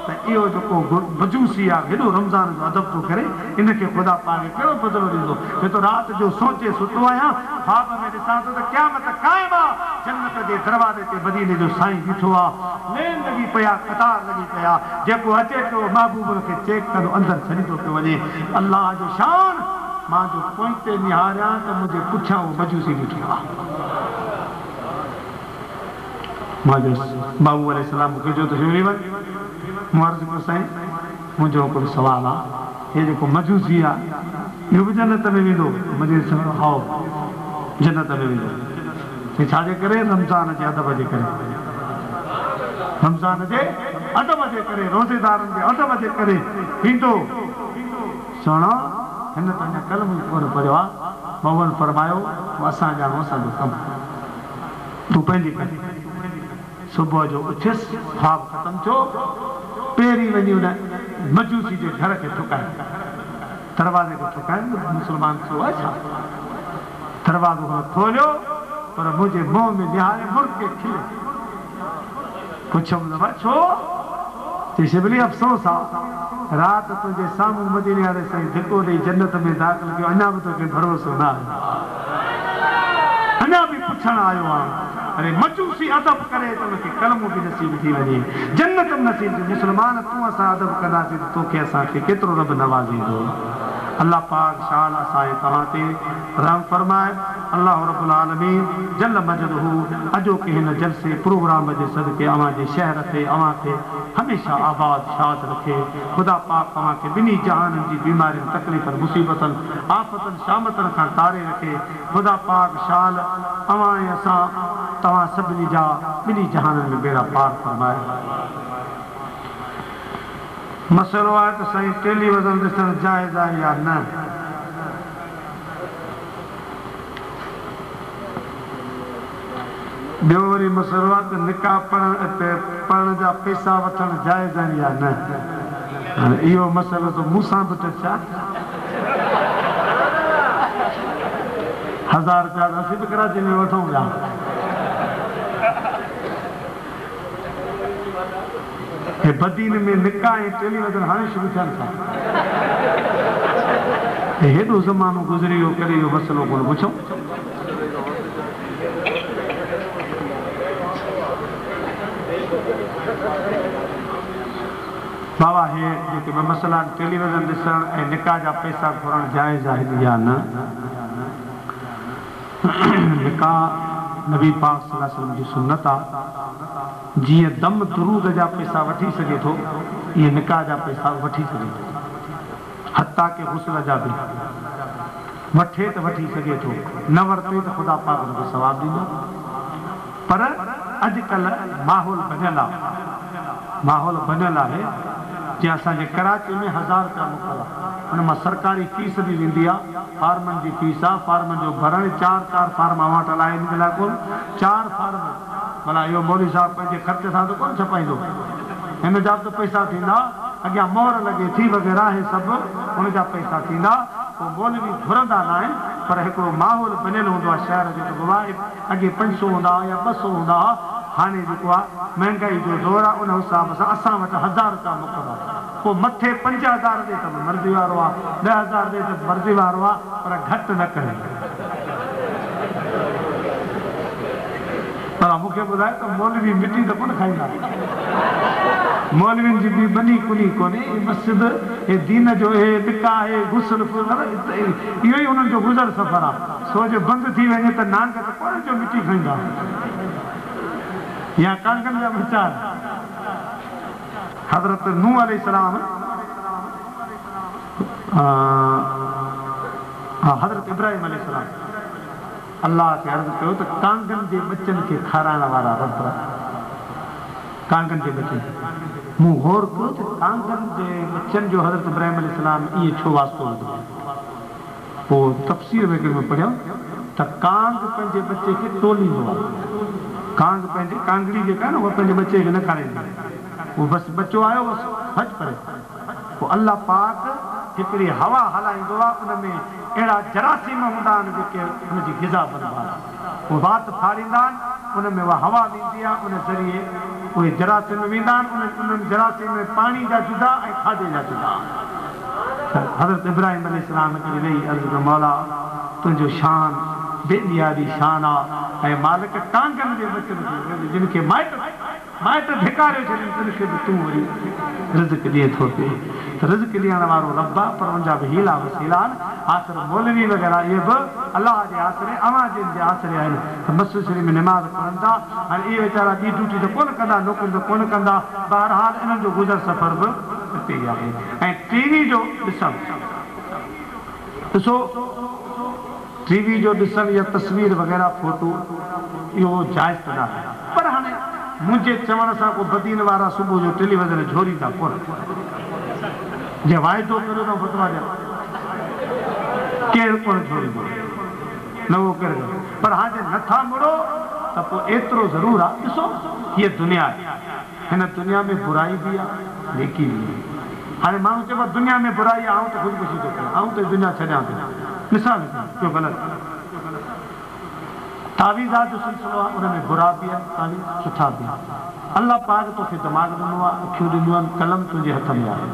त इहो जेको मजूसी आहे हेॾो रमज़ान जो अदब थो करे इनखे ख़ुदा पाक कहिड़ो बदिलो ॾींदो छो त राति जो सोचे सुठो आहियां ख़्वाब में ॾिसां थो त क़यामत क़ाइम आहे जन्नत जे दरवाज़े ते मदीने जो साईं बीठो आहे लेन लॻी पिया कतार लॻी पिया जेको अचे पियो महबूब खे चेक कंदो अंदरि छॾींदो पियो वञे अल्लाह जो शान मां जो पोइ ते निहारियां त मुंहिंजे पुठियां उहो मजूसी बीठो आहे मां जो बाबू अलैहिस्सलाम मूंखे जो त शिवरी वञ मूं अर्ज़ु कयो साईं मुंहिंजो हिकिड़ो सुवालु आहे हे जेको मजूसी आहे इहो बि जन्नत में वेंदो मुंहिंजे हाओ जन्नत में वेंदो छाजे करे रमज़ान जे अदब जे करे रमज़ान जे अदब जे करे रोज़ेदारनि जे अदब जे करे वेंदो सुहिणो हिन त अञा कल्ह मूं कोन पढ़ियो आहे भॻवान फरमायो असां ॼाणो असांजो कमु तूं पंहिंजी कर सुबुह जो उथियसि ख़्वाब ख़तमु थियो पहिरीं वञी हुन मजूसी जे घर खे ठुकाए दरवाज़े खे ठुकाए मुस्लमान थियो आहे छा दरवाज़ो हुन खोलियो पर मुंहिंजे मुंहं में निहारे मुर्ग खे खिले पुछियुमि न छो शिबली अफ़सोस आहे रात तुंहिंजे साम्हूं मदीने वारे साईं धिको ॾेई जन्नत में दाख़िल कयो अञा बि तोखे भरोसो न आहे अञा बि पुछण आयो आहे अरे मजूसी अदब करे त उनखे कलमो बि नसीब थी वञे जन्नत बि नसीब थी मुस्लमान तूं असां अदब कंदासीं त तोखे असांखे केतिरो रब नवाज़ींदो अल्लाह पाक शान असांजे तव्हां ते रहम फरमाए अल्लाह रब्बुल आलमीन जल मजदहू अॼोके हिन जलसे प्रोग्राम जे सदके अवां जे शहर ते अवां खे हमेशा आबाद शाद रखे ख़ुदा पाक तव्हां खे ॿिन्ही जहाननि जी बीमारियुनि तकलीफ़नि मुसीबतनि आफ़तनि शामतनि खां तारे रखे ख़ुदा पाक शाल अवां ऐं असां तव्हां सभिनी जा ॿिन्ही जहाननि में बेड़ा पार फरमाए मसइलो आहे त साईं टेलीविज़न ॾिसणु जाइज़ आहे या न ॿियो वरी मसइलो आहे त निकाह पढ़ण जा पैसा वठणु जाइज़ आहिनि या न हाणे इहो मसइलो त मूंसां बि टच आहे 1000 रुपया असीं बि कराची में वठूं पिया हे बदीन में निकाह ऐं टेलीविज़न हाणे शुरू थियनि था हेॾो ज़मानो गुज़री वियो करे इहो मसइलो कोन पुछो बाबा हे जेके ॿ मसइला टेलीविज़न ॾिसणु ऐं निकाह जा पैसा घुरणु जाइज़ आहिनि या न निकाह नबी पाक सल्लल्लाहु अलैहि वसल्लम जी सुन्नत आहे जीअं दम दुरूद जा पैसा वठी सघे थो इहे निकाह जा पैसा वठी सघे थो हता के गुस्ल जा बि वठे त वठी सघे थो न वरिते त ख़ुदा पाक हुनखे सवाबु ॾींदो पर अॼुकल्ह माहौल बनियल आहे जीअं असांजे कराची में 1000 रुपया मुक़ररु आहे हुन मां सरकारी फीस बि वेंदी आहे फार्मनि जी फीस आहे फार्मनि जो भरणु 4 फार्म वटि हलाए हिन लाइ कोन 4 फार्म भला इहो मौलवी साहिबु पंहिंजे ख़र्च सां त कोन छपाईंदो हिन जा बि त पैसा थींदा अॻियां मोहर लॻे थी वग़ैरह हे सभु हुन जा पैसा थींदा पोइ मौलवी घुरंदा न आहिनि पर हिकिड़ो माहौल बनियल हूंदो आहे शहर जो त बाबा अॻे 500 हूंदा या 200 हूंदा हाणे जेको आहे महांगाई जो दौरु आहे उन हिसाब सां असां वटि 1000 रुपया मुक़ररु आहे पोइ मथे 5000 ॾे त मर्ज़ी वारो आहे 10000 ॾे त मर्ज़ी वारो आहे पर घटि न करे पर मूंखे ॿुधाए त मौलवी मिटी त कोन खाईंदा मौलवियुनि जी बि बनी कुनी कोन्हे मस्जिद हे दीन जो हे निकाह हे गुस्ल इहो ई उन्हनि जो गुज़र सफ़र आहे सो जो बंदि थी वञे त नांग त कोन जो मिटी खाईंदा या कांगनि जा वीचार हज़रत नूह अलैहिस्सलाम हज़रत इब्राहिम अलैहिस्सलाम अल्लाह खे अर्ज़ु कयो त कांगनि जे बचनि खे खाराइण वारा रब कांगनि जे बचनि मूं गौर कयो त कांगनि जे बचनि जो हज़रत इब्राहिम अलैहिस्सलाम इहे छो वास्तो विधो पोइ तफ़सीर वग़ैरह में पढ़ियो त कांग पंहिंजे बचे खे टोलींदो आहे कांग पंहिंजे कांगड़ी जेका आहे न उहा पंहिंजे बचे खे न खाराईंदी उहो बसि बचो आयो बसि हज परे पोइ अल्लाह पाक हिकिड़ी हवा हलाईंदो आहे उन में अहिड़ा जरासीम हूंदा आहिनि जेके हुनजी ग़िज़ा बनंदा आहिनि उहे वात फाड़ींदा आहिनि उन में उहा हवा वेंदी आहे उन ज़रिए उहे जरासीम वेंदा आहिनि उन्हनि जरासीम में पाणी जा जुदा ऐं खाधे जा जुदा हज़रत इब्राहिम अलैहिस्सलाम खे वेही अर्ज़ु कयो मौला तुंहिंजो शान बेनियारी शान आहे ऐं मालिक कांगनि जे बचनि खे जिन खे माइट धिकारे छॾनि तिन खे बि तूं वरी रिज़्क़ ॾिए थो पिए त रिज़्क़ ॾियण वारो रब आहे पर उनजा बि हीला वसीला आहिनि आख़िर मौलवी वग़ैरह इहे बि अलाह जे आसिरे अवां जिन जे आसिरे आहिनि त मस्जिद शरीफ़ में निमाज़ पढ़नि था हाणे इहे वीचारा ॿी ड्यूटी त कोन कंदा नौकरी त कोन कंदा बहरहाल इन्हनि जो गुज़र सफ़र बि हिते ई आहे ऐं टीवी जो ॾिसणु ॾिसो टीवी जो ॾिसणु या तस्वीर वग़ैरह फोटो इहो जाइज़ त न आहे पर हाणे मुंहिंजे चवण सां को बदीन वारा सुबुह जो टेलीविज़न झोरींदा कोन जे वाइदो करियो त फतवा ॾियनि केरु कोन झोरींदो न उहो केरु पर हाणे नथा मुड़ो त पोइ एतिरो ज़रूरु आहे ॾिसो हीअ दुनिया आहे हिन दुनिया में बुराई बि आहे नेकी बि आहे हाणे माण्हू चइबो आहे दुनिया में बुराई आहे त ख़ुदकुशी थो कयां त दुनिया छॾियां थो मिसाल जो ग़लति तावीज़ात जो सिलसिलो आहे उन में बुरा बि आहिनि तावीज़ सुठा बि आहिनि अल्लाह पाक तो खे दिमाग़ ॾिनो आहे, अखियूं ॾिनियूं आहिनि, कलम तुंहिंजे हथ में आहे।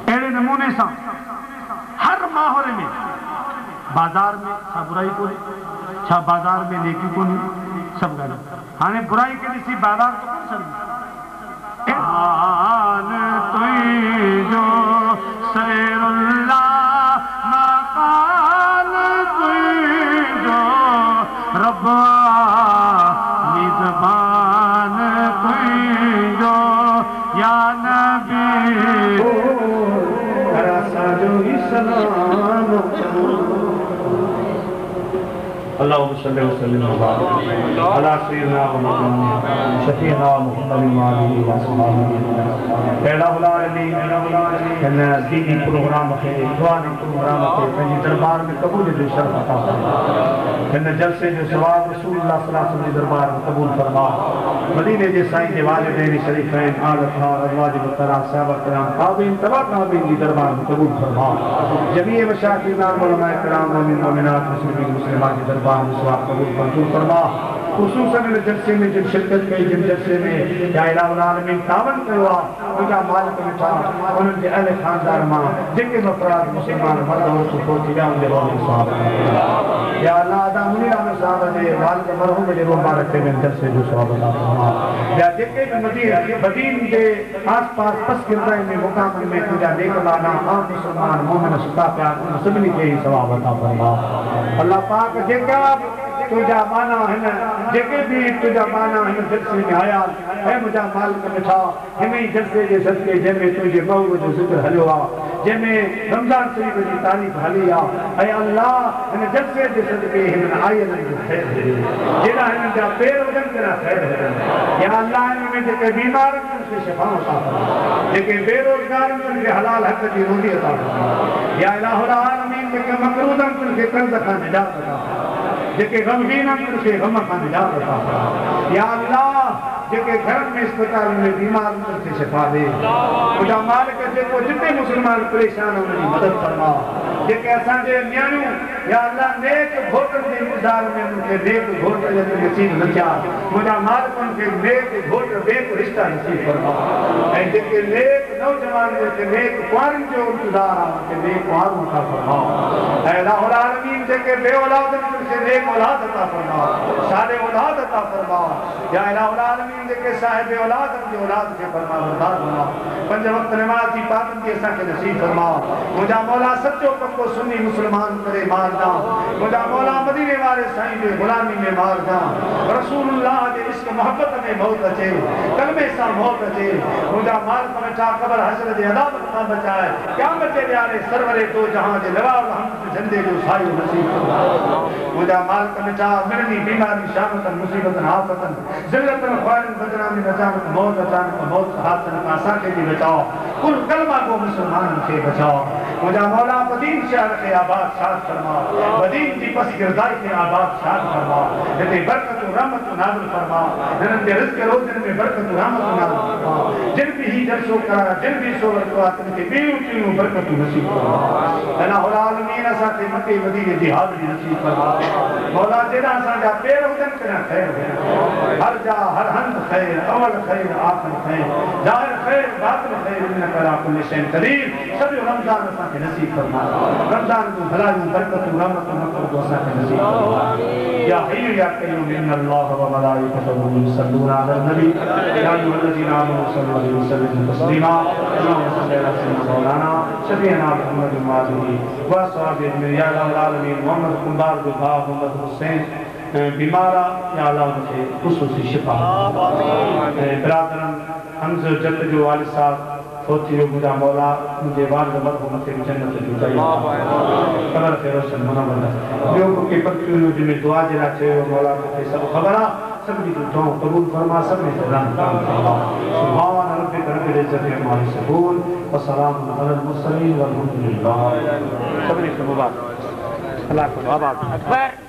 अहिड़े नमूने सां हर माहौल में, बाज़ार में छा बुराई कोन्हे, छा बाज़ार में नेकी कोन्हे, सभु ॻाल्हियूं। हाणे बुराई खे ॾिसी बाज़ार तो कोन सघंदी। तुंहिंजो सैरुल्लाह मकान तुंहिंजो रब निज़बान तुंहिंजो या नबी असांजो ई सलाम। अल्लाहुम्मा सल्लि व सल्लिम अला सय्यिदिना व शफीना मुहम्मद व आलिहि व असहाबिहि। इन दीनी प्रोग्राम खे, दुआनी प्रोग्राम खे पंहिंजे दरबार में क़बूल जो शर्फ़ अता फरमा। इन जलसे जो सवाब रसूलुल्लाह सल्लल्लाहु अलैहि वसल्लम जे दरबार में क़बूल फरमा। मदीने जे साईं जे वालिदैन शरीफ़ैन, आल अतहार, अज़वाज मुतहरा, सहाबा किराम, ताबीन, तबा ताबीन जी दरबार में क़बूल फरमा। जमीअ मशाइख़ उलमा किराम, मोमिन मोमिनात, मुस्लिमीन मुस्लिमात जे दरबार में सवाब क़बूल मंज़ूर फरमा। खुसूसन इन जलसे में जिन शिरकत कई, जिन जलसे में या इलाहुल आलमीन तावन कयो आहे, उनजा मालिक मिठा उन्हनि जे अहले ख़ानदान मां जेके अफ़राद मुस्लमान मर्द हो सुठो थी विया, उनजे रोज़ सवाब या अल्लाह अदा मुनीर अहमद साहब जे वालिद मरहूम जे रूह मुबारक में जलसे जो सवाब अता फरमा। या जेके भी मदीन जे आस-पास पस गिरदाई में मुकाम में तुंहिंजा नेक लाना आम मुस्लमान मोमिन सुता पिया, उन सभिनी खे ई सवाब अता फरमा। अल्लाह पाक जेका तुझा माना हिन, जेके भी तुझा माना हिन जलसे में आया, ऐ मुझा मालिक मिठा हिन ई जलसे जे सदके जंहिंमें तुंहिंजे महबूब जो ज़िक्र हलियो आहे, जंहिंमें रमज़ान शरीफ़ जी तारीफ़ हली आहे, ऐं अल्लाह हिन जलसे जे सदके हिननि आयलनि जो ख़ैर हुजे, जहिड़ा हिननि जा पेर हुजनि जहिड़ा ख़ैर हुजनि। या अल्लाह हिन में जेके बीमार आहिनि उन्हनि खे शिफ़ा अता फरमा, जेके बेरोज़गार आहिनि उन्हनि खे हलाल हक़ जी रोज़ी अता फरमा। या इलाहुल आलमीन जेके मक़रूज़ आहिनि उन्हनि खे कर्ज़ खां निजात अता फरमा, जेके गमगीन आहिनि उन्हनि खे ग़म खां निजात अता फरमा। या अल्लाह जेके घरनि में अस्पताल में बीमार आहिनि उन्हनि खे शिफ़ा ॾे। मुंहिंजा मालिक जेको जिते मुस्लमान परेशान आहिनि उन्हनि जी मदद फरमा। जेके असांजे नियाणियूं या अल्लाह नेक घोटनि जे इंतज़ार में उनखे नेक घोट नसीब न थिया, मुंहिंजा मालिक उनखे नेक घोट नेक रिश्ता नसीब फरमा। ऐं जेके नेक नौजवान जेके नेक कुंवारनि जो इंतज़ार आहे उनखे नेक कुंवारूं अता फरमा। ऐं इलाहुल आलमीन जेके बे औलाद आहिनि उनखे नेक औलाद अता फरमा, सालिह औलाद अता फरमा। या इलाहुल आलमीन जेके साहिब औलाद आहिनि उनजी औलाद खे फरमा बरदार फरमा। पंज वक्त नमाज़ जी पाबंदी असांखे नसीब फरमा। मुंहिंजा मौला सचो पक्को सुन्नी मुस्लमान करे मारदा, मुंहिंजा मौला मदीने वारे साईं जे गुलामी में मारदा, रसूलुल्लाह जे इश्क मोहब्बत में मौत अचे, कलमे सां मौत अचे। मुंहिंजा मालिक मिठा क़ब्र हश्र जे अदाबत खां बचाए, क़यामत जे ॾियारे सरवरे दो जहां जे लवाल हमद झंडे जो सायो नसीब फरमा। मुंहिंजा मालिक मिठा मिलनी बीमारी शामतन मुसीबतन आफतन ज़िल्लतन ख़्वारिन बदनामी अचानक मौत हादसन खां असांखे बि बचाओ। कुल कलमा को मुस्लमाननि खे बचाओ। मुंहिंजा मौला मदीन शहर खे आबाद शाद फरमा, मदीन जी पस गिरदाई खे आबाद शाद फरमा, हिते बरकतूं रहमतूं नाज़िल फरमा, हिननि जे रिज़्क़ रोज़नि में बरकतूं रहमतूं नाज़िल फरमा। जिन भी ही जलसो कराया, जिन भी सो वरितो आहे तिन खे ॿियूं बरकतूं नसीब फरमा। इलाहुल आलमीन असांखे मके मदीने जी हाज़िरी नसीब फरमा। मौला जेड़ा असांजा पेर हुजनि तेरा ख़ैर हुजे, हर जा हर हंध ख़ैर, अवल ख़ैर आख़िर ख़ैर, ज़ाहिर ख़ैर बातिन ख़ैर, इन्नका अला कुल्लि शैइन क़दीर। सॼो रमज़ान असांखे नसीब फरमा, रमज़ान जूं भलायूं बरकतूं रहमतूं मक़बूल असांखे नसीब फरमा। या हय्यु या क़य्यूम इन्नल्लाह व मलाइकतहु युसल्लूना अलन नबी या अय्युहल्लज़ीना आमनू सल्लु अलैहि व सल्लिमू तस्लीमा। अल्लाहुम्मा सल्लि अला सय्यिदिना मौलाना शफीअना मुहम्मद व आलिहि व असहाबिहि अजमईन। या अल्लाह आलमीन मोहम्मद कुंबार जो भाउ मोहम्मद हुसैन बीमारा या अल्लाह उनखे ख़ुसूसी शिफ़ा। बिरादरन हम्ज़ जत जो वालिद साहब सोचियो मुंहिंजा मौला मुंहिंजे वालिद मरहूम खे जन्नत जो जई क़ब्र खे रोशन मुनव्वर। ॿियो मूंखे पकियूं जिन दुआ जे लाइ चयो मौला मूंखे सभु ख़बर आहे, सभिनी जो दुआ क़बूल फरमा, सभिनी खे रहम फरमा। सुभान रब्बिक रब्बिल इज़्ज़ति अम्मा यसिफून व सलामुन अलल मुरसलीन वल्हम्दुलिल्लाह। सभिनी खे मुबारक। अल्लाह को आबाद।